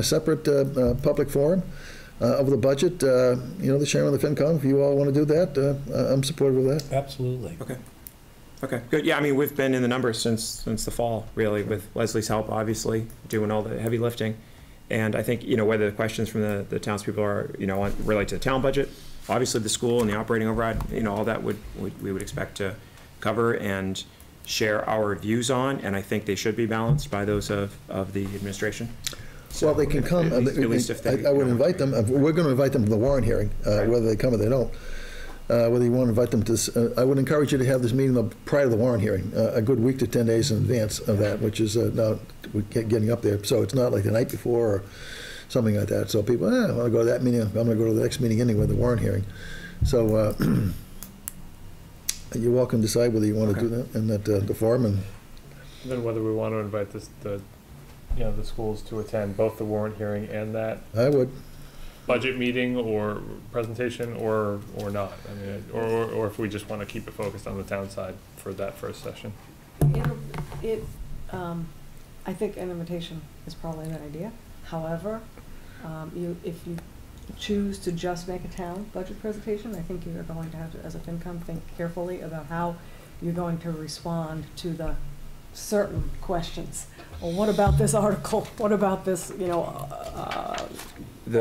separate public forum of the budget, the chairman of the FinCom, if you all want to do that, I'm supportive of that. Absolutely. Okay, good. Yeah, I mean, we've been in the numbers since the fall, really, with Leslie's help, obviously, doing all the heavy lifting. And I think, whether the questions from the townspeople are, relate to the town budget, obviously the school and the operating override, all that we would expect to cover and share our views on, and I think they should be balanced by those of the administration. So Well, they can come, at least if they, I would invite them, we're going to invite them to the warrant hearing, whether they come or they don't. Whether you want to invite them to, I would encourage you to have this meeting prior to the warrant hearing, a good week to 10 days in advance of that, which is now we're getting up there. So it's not like the night before or something like that. So people, I want to go to that meeting, I'm going to go to the next meeting anyway, the warrant hearing. So you're welcome to decide whether you want to do that and that the forum, and Then whether we want to invite the schools to attend both the warrant hearing and that I would. budget meeting or presentation or not. I mean, or if we just want to keep it focused on the town side for that first session. I think an invitation is probably a good idea. However, if you choose to just make a town budget presentation, I think you're going to have to, as a FinCom, think carefully about how you're going to respond to the certain questions. Well, what about this article? What about this, The-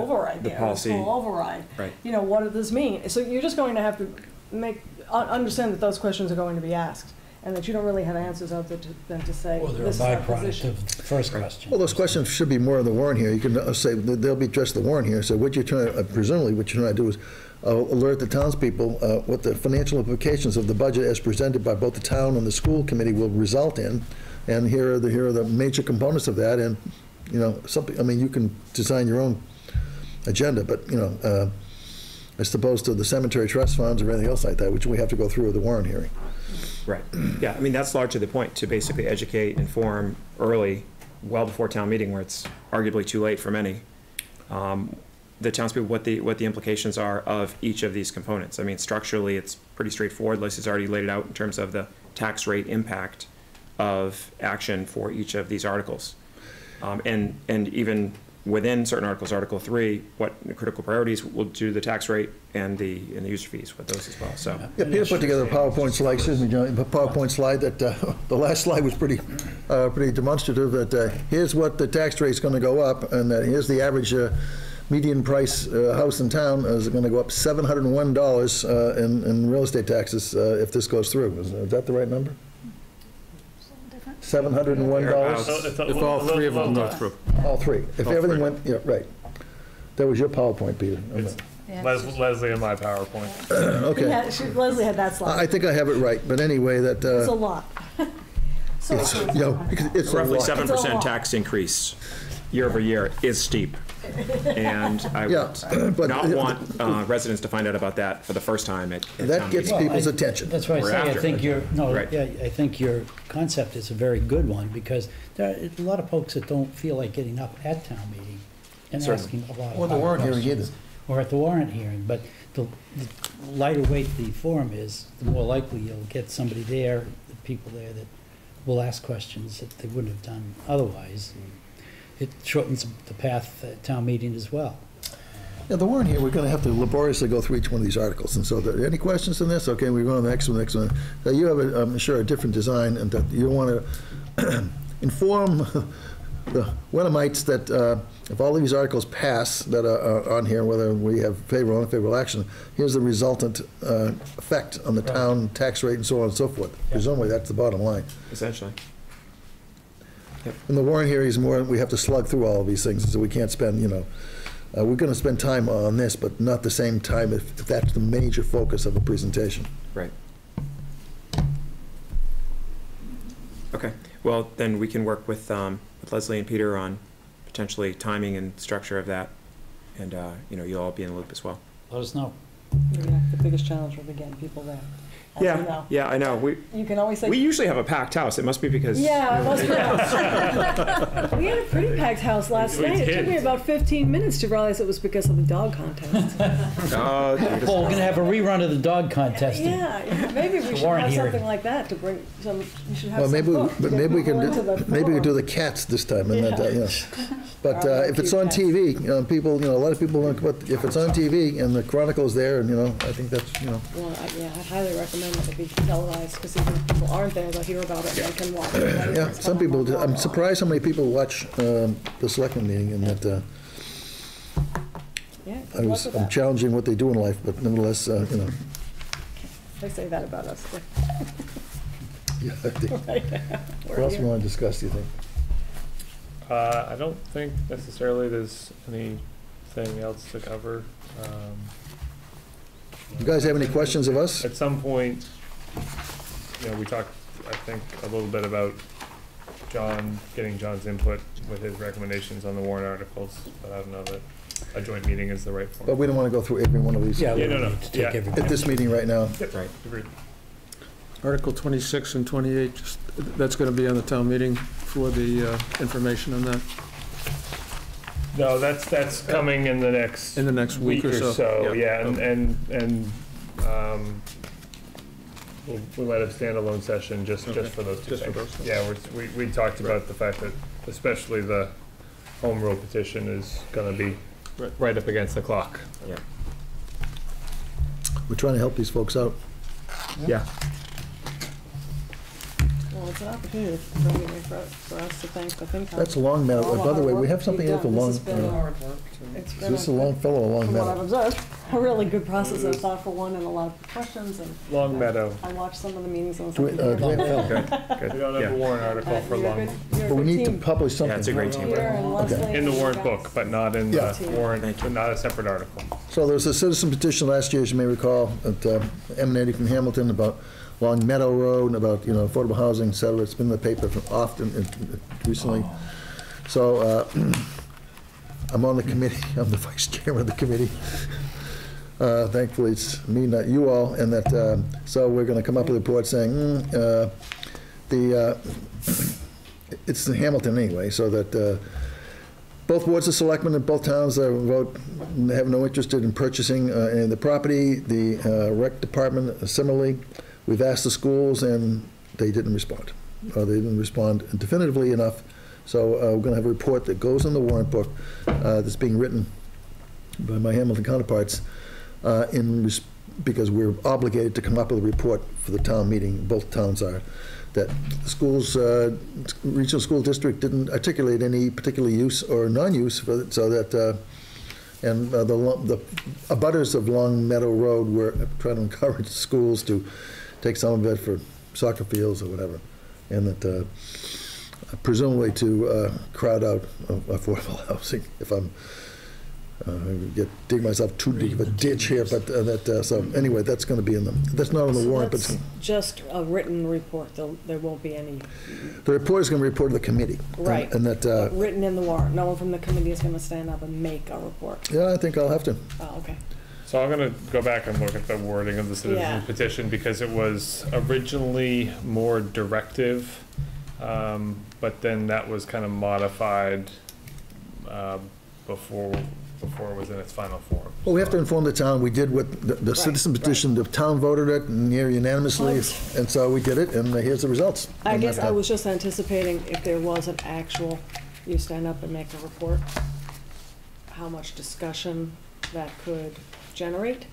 override the there, policy. this whole override? Right. What does this mean? So you're just going to have to understand that those questions are going to be asked, and that you don't really have answers out there than to say, Well, they're a this is our byproduct position. of the first question. Well, those questions should be more in the warrant here. You can say, they'll be addressed in the warrant here. So what you're trying, presumably what you're trying to do is alert the townspeople what the financial implications of the budget as presented by both the town and the school committee will result in. And here are the major components of that. And, something, I mean, you can design your own agenda, but, as opposed to the cemetery trust funds or anything else like that, which we have to go through with the warrant hearing. Right. Yeah, I mean, that's largely the point, to basically educate, inform early, well before town meeting, where it's arguably too late for many, the townspeople what the implications are of each of these components. I mean, structurally, it's pretty straightforward. Leslie's already laid it out in terms of the tax rate impact of action for each of these articles. And even within certain articles, Article 3, what the critical priorities will do the tax rate and the user fees with those as well. So Yeah, Peter put together a PowerPoint slide, excuse me, John, a PowerPoint slide that, the last slide was pretty demonstrative, that here's what the tax rate's gonna go up, and here's the average median price house in town is gonna go up $701 in real estate taxes if this goes through. Is that the right number? $701? If all three of them go through. All three. If All everything three. went, yeah, right. That was your PowerPoint, Peter. It's Yeah. Leslie and my PowerPoint. Okay. Leslie had that slide. I think I have it right, but anyway, that, It's a lot. So it's, it's a roughly lot. 7% lot. tax increase year over year is steep. And I Yeah, would but- not want residents to find out about that for the first time at That town gets meeting. people's attention. That's why I Or say, I after. think Right. I think your concept is a very good one, because there are a lot of folks that don't feel like getting up at town meeting and Certainly. asking a lot of Or the warrant hearing questions. Or at the warrant hearing, but the lighter weight the forum is, the more likely you'll get somebody there, the people there that will ask questions that they wouldn't have done otherwise. It shortens the path at town meeting as well. Yeah, the warrant here, we're gonna have to laboriously go through each one of these articles, and so, any questions on this? Okay, we're going to the next one. So you have, I'm sure, a different design, and that you want to inform the Wenhamites that if all of these articles pass that are on here, whether we have favorable or unfavorable action, here's the resultant effect on the town tax rate and so on and so forth. Presumably, that's the bottom line. Essentially. And the warrant here is more, we have to slug through all of these things, so we can't spend, we're gonna spend time on this, but not the same time if that's the major focus of a presentation. Right. Okay, well, then we can work with Leslie and Peter on potentially timing and structure of that, and, you'll all be in the loop as well. Let us know. Yeah, the biggest challenge will be getting people there. As you know. Yeah, I know. You can always say. We usually have a packed house. It must be because. Yeah, it must be. We had a pretty packed house last We night. It took did. me about 15 minutes to realize it was because of the dog contest. Oh, you're just- Well, we're gonna have a rerun of the dog contest. Yeah, maybe we should warrant have hearing. something like that to bring some, you should have Well, some maybe, book to but get maybe we people can, into the maybe we do forum. the cats this time, and that, Yeah. But Our if it's cute on cats. TV, people, a lot of people, but if it's on TV and the Chronicle's there, and, I think that's, Well, I highly recommend that it be televised, because even if people aren't there, they'll hear about it, and they can watch it. yeah, some people, I'm surprised how many people watch the selectmen meeting, and that, Yeah, good luck with I'm that. challenging what they do in life, but nevertheless, They say that about us. yeah, I think. What We're else we here. want to discuss, do you think? I don't think necessarily there's anything else to cover. You guys have any questions of us? At some point, we talked, I think, a little bit about getting John's input with his recommendations on the warrant articles, but I don't know that a joint meeting is the right But form. we don't want to go through every one of these Yeah, we Yeah, no, don't no, need to take yeah. at everybody. this meeting right now. Right. Agreed. Article 26 and 28, that's going to be on the town meeting for the information on that No, that's coming in the next in the next week or so. Yeah, Okay. and we might have standalone session just Okay. for those two Just for things. those. Yeah, we talked about the fact that especially the home rule petition is gonna be Right. right up against the clock. Yeah. We're trying to help these folks out. Yeah. Well, it's an opportunity for us to thank the FinCom. That's Long Meadow. for all By the hard way, we work have something you've else for done. Long, This has been it's is been this a Longfellow or Long from what I've Meadow? observed, a really good process, a thoughtful one, and a lot of questions, and Long Meadow. I watched some of the meetings and was Do we, like, do we have- Good, We good. don't have a Yeah. warrant article for you're a Long, good- you're a But we good need to team. publish something. Yeah, it's a great team. Peter and Leslie in the and warrant you book, guys. but not in Yeah. the warrant, but not a separate article. So there was a citizen petition last year, as you may recall, that emanating from Hamilton about Long Meadow Road and about, affordable housing, et cetera. It's been in the paper often recently. So I'm on the committee. I'm the vice chairman of the committee. Thankfully, it's me, not you all, and that, so we're going to come up with a report saying, it's in Hamilton anyway, so that both boards of selectmen in both towns vote, have no interest in purchasing any of the property. The rec department similarly. We've asked the schools, and they didn't respond. They didn't respond definitively enough. So we're going to have a report that goes in the warrant book that's being written by my Hamilton counterparts because we're obligated to come up with a report for the town meeting. Both towns are. That the schools, regional school district didn't articulate any particular use or non-use for it, so that, and the abutters of Long Meadow Road were trying to encourage schools to take some of it for soccer fields or whatever, and that presumably to crowd out affordable housing, if I'm dig myself too deep of a ditch here, but so anyway, that's going to be in them. That's not on the So warrant, but that's just a written report, there won't be any, the report is going to report to the committee. Right. And that, written in the warrant. No one from the committee is gonna stand up and make a report. yeah, I think I'll have to. Oh, okay. So I'm gonna go back and look at the wording of the Yeah. citizen petition, because it was originally more directive, but then that was kind of modified before it was in its final form. Well, we have to inform the town, we did what, the citizen right. petition, the town voted it near unanimously, Right. and so we did it, and here's the results. I And guess that, I was just anticipating if there was an actual, you stand up and make a report, how much discussion that could generate.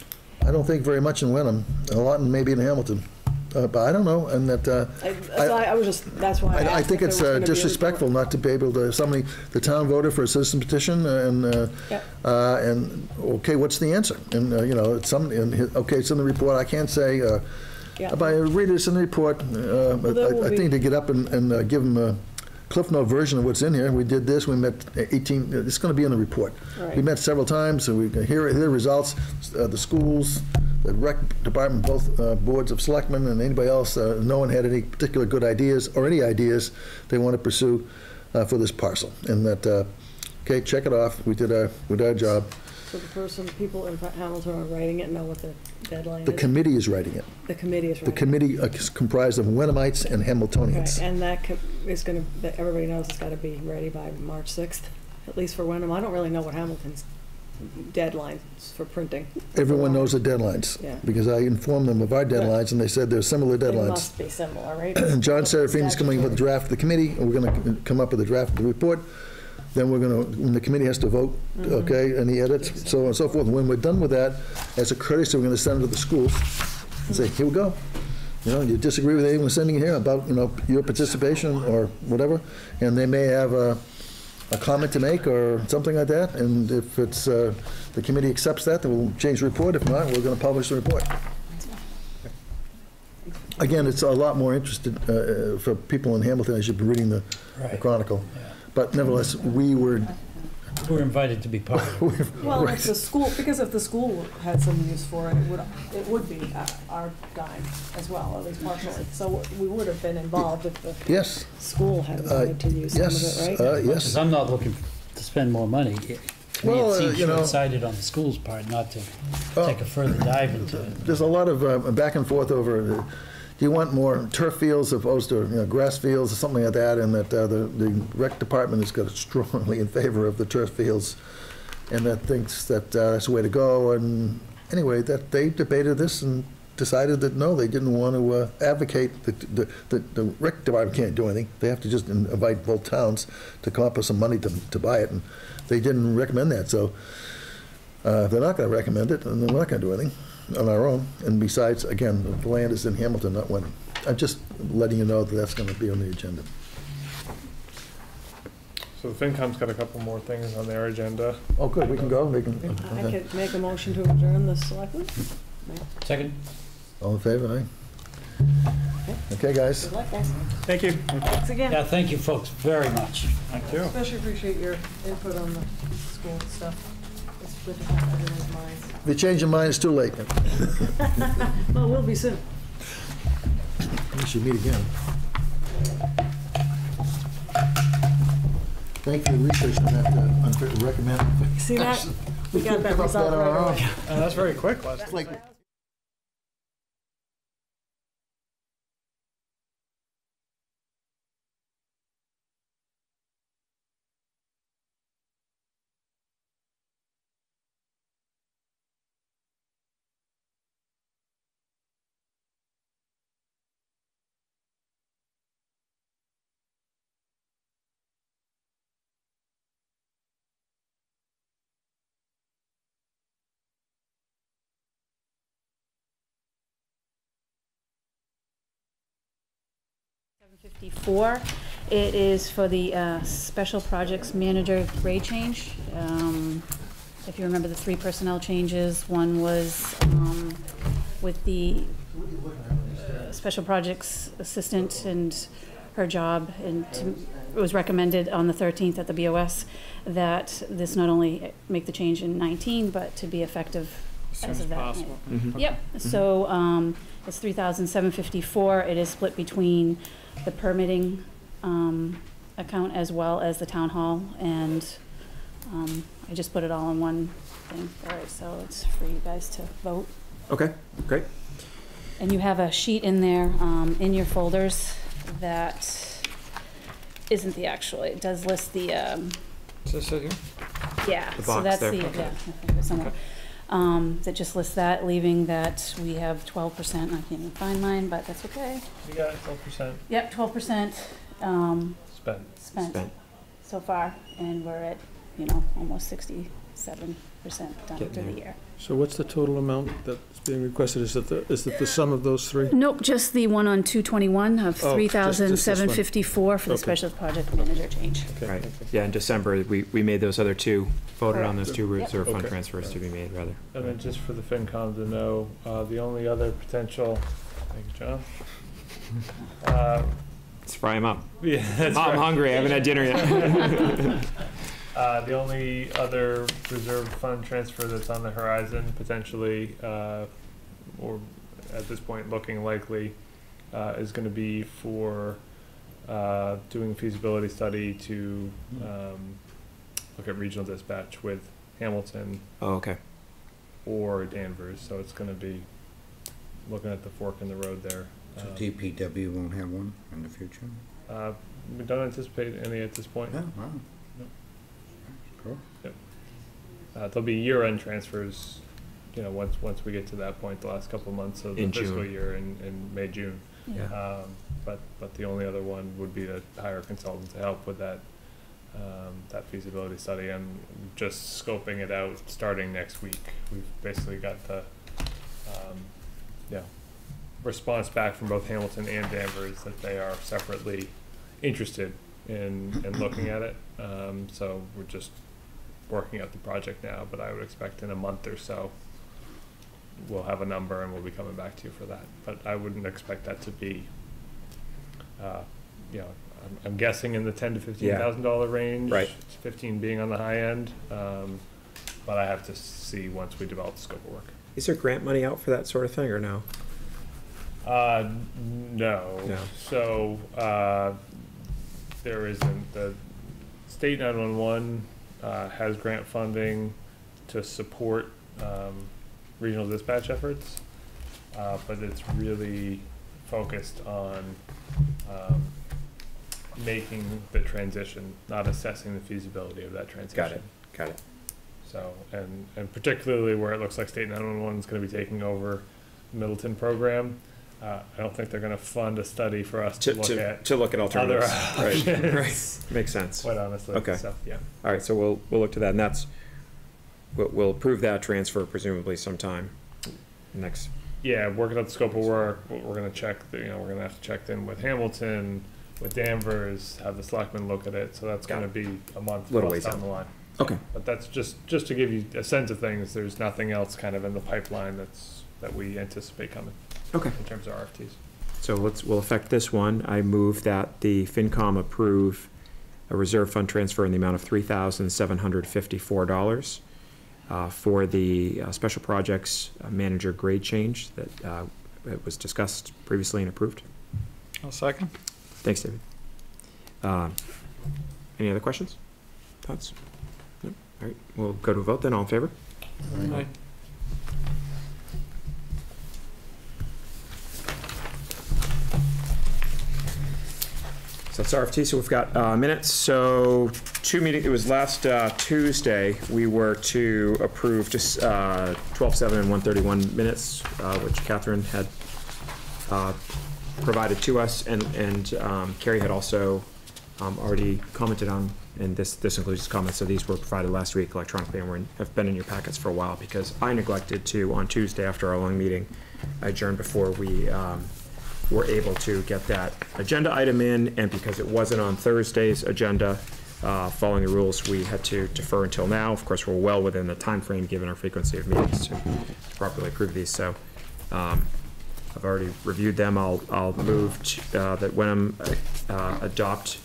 I don't think very much in Wenham, a lot maybe in Hamilton, but I don't know, and that, So I was just, that's why I asked I think if it's there was gonna be a disrespectful report. not to be able to, the town voted for a citizen petition, and, okay, what's the answer? And, it's okay, it's in the report, I can't say, Yeah. but I read it's in the report, but there will I think be- to get up and give them a Cliff Note version of what's in here, we did this, we met 18, it's going to be in the report. Right. We met several times, so we can hear the results, the schools, the rec department, both boards of selectmen and anybody else, no one had any particular good ideas or any ideas they want to pursue for this parcel. And that, okay, check it off, we did our job. So the people in Hamilton are writing it, know what the deadline The is? committee is writing it. The committee is The writing it. committee is comprised of Wenhamites and Hamiltonians. Right, and that is gonna, that everybody knows it's gotta be ready by March 6th, at least for Wenham. I don't really know what Hamilton's deadlines for printing. Everyone knows the deadlines, Yeah. because I informed them of our deadlines, and they said they're similar They deadlines. must be similar, right? John Serafini's coming up with a draft of the committee, and we're gonna come up with a draft of the report. Then we're gonna, when the committee has to vote, okay, any edits, so on and so forth. When we're done with that, as a courtesy, we're gonna send it to the schools and say, here we go. You disagree with anyone sending it here about, your participation or whatever, and they may have a comment to make or something like that, and if it's, the committee accepts that, then we'll change the report. If not, we're gonna publish the report. Again, it's a lot more interested for people in Hamilton as you've been reading the Right. Chronicle. Yeah. But nevertheless, we were, We're invited to be part of it. Well, right. if the school, because if the school had some use for it, it would be our dime as well, at least partially. So we would have been involved if the yes, school had wanted to use some of yes, it, right? Because yes. I'm not looking to spend more money. To me, Well, it seems you know- short-sighted on the school's part not to Well, take a further dive into it. There's a lot of back and forth over, do you want more turf fields opposed to grass fields or something like that, and that the rec department has got strongly in favor of the turf fields, and that thinks that that's the way to go. And anyway, that they debated this and decided that no, they didn't want to advocate, the rec department can't do anything. They have to just invite both towns to come up with some money to buy it, and they didn't recommend that. So if they're not going to recommend it, and we're not going to do anything on our own. And besides, again, the land is in Hamilton, not Wenham. I'm just letting you know that that's going to be on the agenda. So the FinCom's got a couple more things on their agenda. Oh, good, we can go, we can, I okay. could make a motion to adjourn the selectmen. Second? All in favor, aye? Okay, guys. Good luck, guys. Thank you. Thanks again. Yeah, thank you folks very much. Thank you. Especially appreciate your input on the school stuff. It's good to have everyone's minds. If you change your mind, it's too late. Well, we'll be soon. We should meet again. Thank you for researching that, recommend. See that? We got that Come up result that on our right own. away. That's very quick, Les. It's like $754. It is for the special projects manager grade change. If you remember the 3 personnel changes, one was with the special projects assistant and her job, and it was recommended on the 13th at the BOS that this not only make the change in 19, but to be effective as of that. possible. Yep, so it's $3,754. It is split between the permitting account as well as the town hall, and I just put it all in one thing. All right, so it's for you guys to vote. Okay, great. And you have a sheet in there in your folders that isn't the actual, it does list the, Is this it here? yeah, The so box that's there. the, yeah, I think it's somewhere. That just lists that, leaving that we have 12%, I can't even find mine, but that's okay. You got 12% Yep, 12% spent. spent so far, and we're at, you know, almost 67% done Getting through the there. year. So what's the total amount that's being requested? Is it the sum of those three? Nope, just the one on 221 of Oh, just this one. $3,754 for the Okay. special project manager change. Okay, Right, okay. yeah, in December, we made those other two, voted on those two Correct. reserve fund Okay. transfers to be made, rather. And then just for the FinCom to know, the only other potential, thank you, John. Let's fry them up. Yeah, that's I'm right. hungry, I haven't had dinner yet. The only other reserve fund transfer that's on the horizon, potentially, or at this point looking likely, is going to be for doing a feasibility study to look at regional dispatch with Hamilton Oh, okay. or Danvers. So it's going to be looking at the fork in the road there. So DPW won't have one in the future? We don't anticipate any at this point. Yeah, wow. Yep. Cool. There'll be year-end transfers, you know, once we get to that point, the last couple of months of the In fiscal June. year in May, June. Yeah. But the only other one would be to hire a consultant to help with that feasibility study. I'm just scoping it out starting next week. We've basically got the response back from both Hamilton and Danvers that they are separately interested in looking at it. So we're just working out the project now, but I would expect in a month or so we'll have a number and we'll be coming back to you for that. But I wouldn't expect that to be, I'm guessing in the $10,000 to $15,000 range. Right. 15 being on the high end. But I have to see once we develop the scope of work. Is there grant money out for that sort of thing, or no? No. No. So, there isn't. The state 911 has grant funding to support regional dispatch efforts, but it's really focused on making the transition, not assessing the feasibility of that transition. Got it. So, and particularly where it looks like state 911 is going to be taking over the Middleton program, I don't think they're going to fund a study for us to look at To look at other alternatives. Right, options. right. Makes sense. Quite honestly. Okay. So, yeah. All right, so we'll look to that, and we'll approve that transfer presumably sometime next Yeah, working out the scope of work, we're gonna check, we're gonna have to check in with Hamilton, with Danvers, have the selectmen look at it, so that's Got gonna be a month Little plus ways down the line. Okay. But that's just to give you a sense of things, there's nothing else kind of in the pipeline that we anticipate coming. Okay. In terms of RFTs. So we'll affect this one. I move that the FinCom approve a reserve fund transfer in the amount of $3,754 for the special projects manager grade change that was discussed previously and approved. I'll second. Thanks, David. Any other questions? Thoughts? No? All right, we'll go to a vote then. All in favor? Aye. So that's RFT. So we've got minutes. So two meetings. It was last Tuesday. We were to approve just 12/7 and 131 minutes, which Catherine had provided to us, and Carrie had also already commented on. And this includes comments. So these were provided last week electronically, and have been in your packets for a while because I neglected to on Tuesday after our long meeting adjourn before we. Were able to get that agenda item in, and because it wasn't on Thursday's agenda, following the rules, we had to defer until now. Of course, we're well within the time frame given our frequency of meetings to properly approve these. So I've already reviewed them. I'll move that Wenham adopt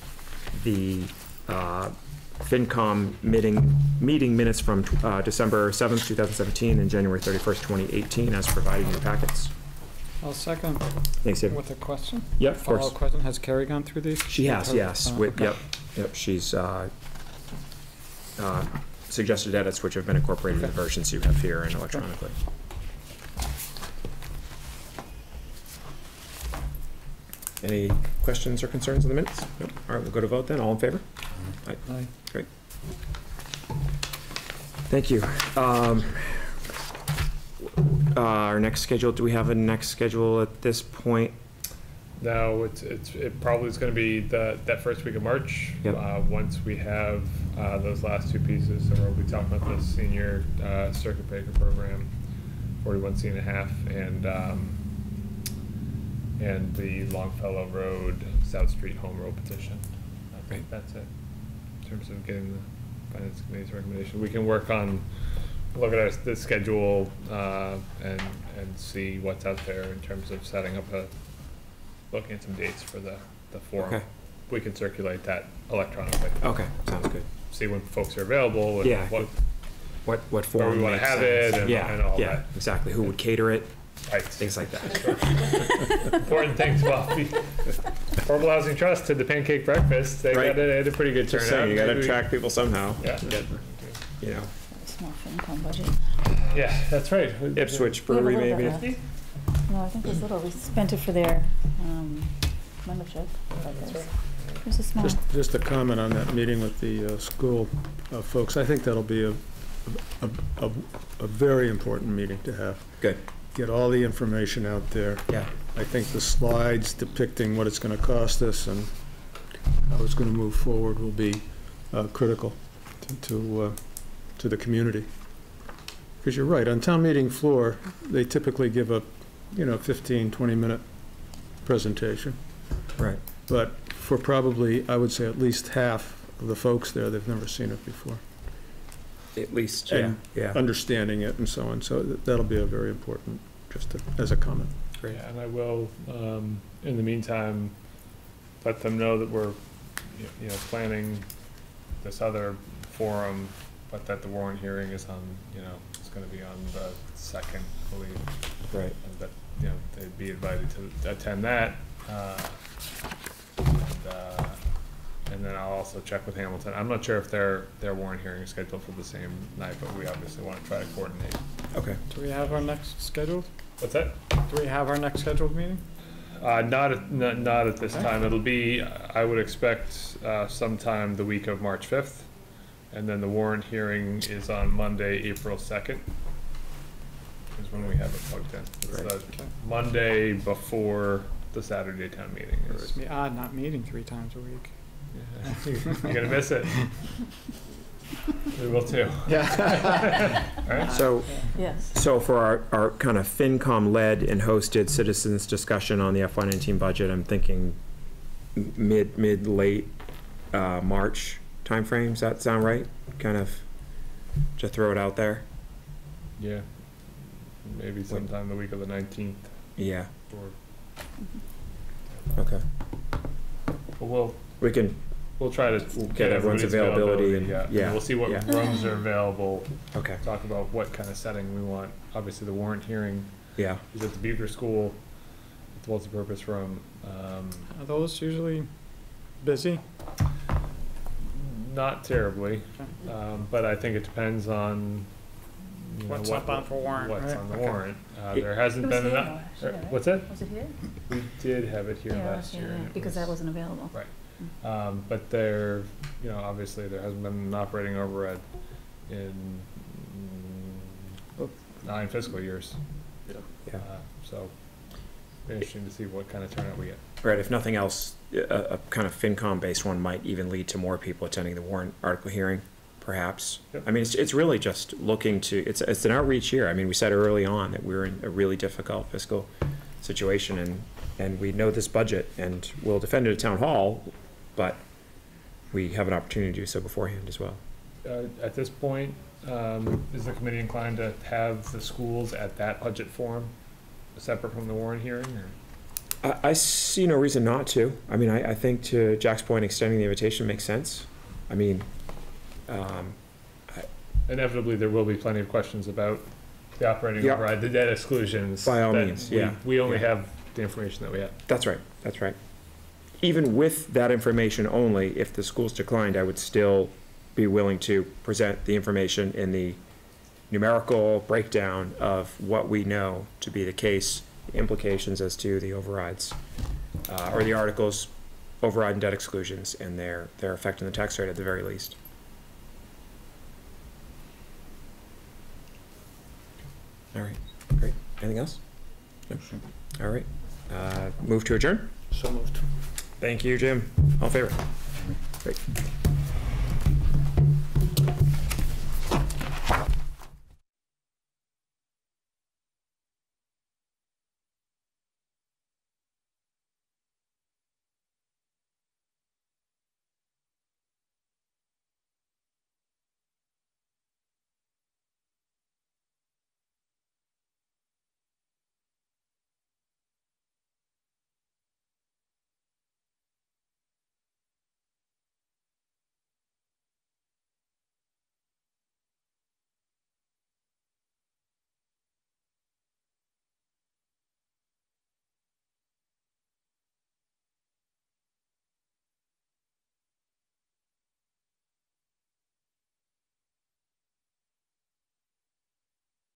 the FinCom meeting minutes from December 7th, 2017 and January 31st, 2018 as provided in your packets. I'll second. Thanks, David. With a question? Yep, of course. Follow-up question, has Carrie gone through these? She has, yes. Okay. Yep. She's suggested edits which have been incorporated in the versions you have here and electronically. Any questions or concerns on the minutes? Nope. All right, we'll go to vote then. All in favor? Aye. Aye. Great. Thank you. Our next schedule, do we have a next schedule at this point? No, it probably is going to be that first week of March. Yep. Once we have those last two pieces, so we'll be talking about the senior circuit breaker program, 41C and a half, and the Longfellow Road South Street home rule petition. I think that's it in terms of getting the Finance Committee's recommendation. We can look at the schedule and see what's out there in terms of setting up looking at some dates for the forum. Okay. We can circulate that electronically. Okay, sounds good. See when folks are available and Yeah. What form where we want to makes have sense. it and, Yeah, and all yeah, that. exactly. Who would cater it? Right. Things like that. Important things. Well, Affordable Housing Trust did the pancake breakfast. They Right. had a pretty good Just turnout. saying, you got to Maybe- attract people somehow. Yeah. You know, Small FinCom budget. Yeah, that's right. Ipswich We have a Brewery little bit maybe. left. No, I think there's little, we spent it for their membership. but There's a small. Just a comment on that meeting with the school folks. I think that'll be a very important meeting to have. Good. Get all the information out there. Yeah. I think the slides depicting what it's going to cost us and how it's going to move forward will be critical to the community. Because you're right, on town meeting floor, they typically give a 15, 20-minute presentation. Right. But for probably, I would say, at least half of the folks there, they've never seen it before. At least, And yeah. understanding it and so on. So that'll be a very important, as a comment. Great. Yeah, and I will, in the meantime, let them know that we're, planning this other forum, but that the warrant hearing is on, it's going to be on the 2nd, I believe. Right. And that, they'd be invited to attend that. And then I'll also check with Hamilton. I'm not sure if their warrant hearing is scheduled for the same night, but we obviously want to try to coordinate. Okay. Do we have our next scheduled? What's that? Do we have our next scheduled meeting? Not at this time. It'll be, I would expect, sometime the week of March 5th. And then the warrant hearing is on Monday, April 2nd. Is when we have it plugged in. It's Right. the Monday before the Saturday town meeting. It's not meeting 3 times a week. You're gonna miss it. We will too. So, Yes. so for our kind of FinCom-led and hosted citizens discussion on the FY19 budget, I'm thinking late March timeframe. Does that sound right? Kind of, just throw it out there. Yeah. Maybe sometime the week of the 19th. Yeah. Or, Okay. but We'll try to get everyone's availability and yeah. We'll see what yeah. rooms are available. Okay. Talk about what kind of setting we want. Obviously, the warrant hearing Yeah. is at the Beaver School. It's a multi-purpose room. Are those usually busy? Not terribly, but I think it depends on What's up on for warrant, What's right? on the Okay. warrant. There hasn't It was been here, enough. though, actually, right? What's that? Was it here? We did have it here last year. and it Because that wasn't available. Right. But there, obviously there hasn't been an operating override in 9 fiscal years. Yeah. So, be interesting to see what kind of turnout we get. Right, if nothing else, a kind of FinCom-based one might even lead to more people attending the warrant article hearing, perhaps. Yep. I mean, it's really just looking to, it's an outreach year. I mean, we said early on that we were in a really difficult fiscal situation, and we know this budget, and we'll defend it at town hall, but we have an opportunity to do so beforehand as well. At this point, is the committee inclined to have the schools at that budget forum, separate from the warrant hearing, or? I see no reason not to. I mean, I think to Jack's point, extending the invitation makes sense. I mean, Inevitably, there will be plenty of questions about the operating Yep. override, the debt exclusions. By all that means, yeah. We only Yeah. have the information that we have. that's right, that's right. Even with that information only, if the schools declined, I would still be willing to present the information in the numerical breakdown of what we know to be the case, the implications as to the overrides, or the articles, override and debt exclusions, and their effect on the tax rate at the very least. All right, great. Anything else? No? All right. Move to adjourn? So moved. Thank you, Jim. All in favor? Great.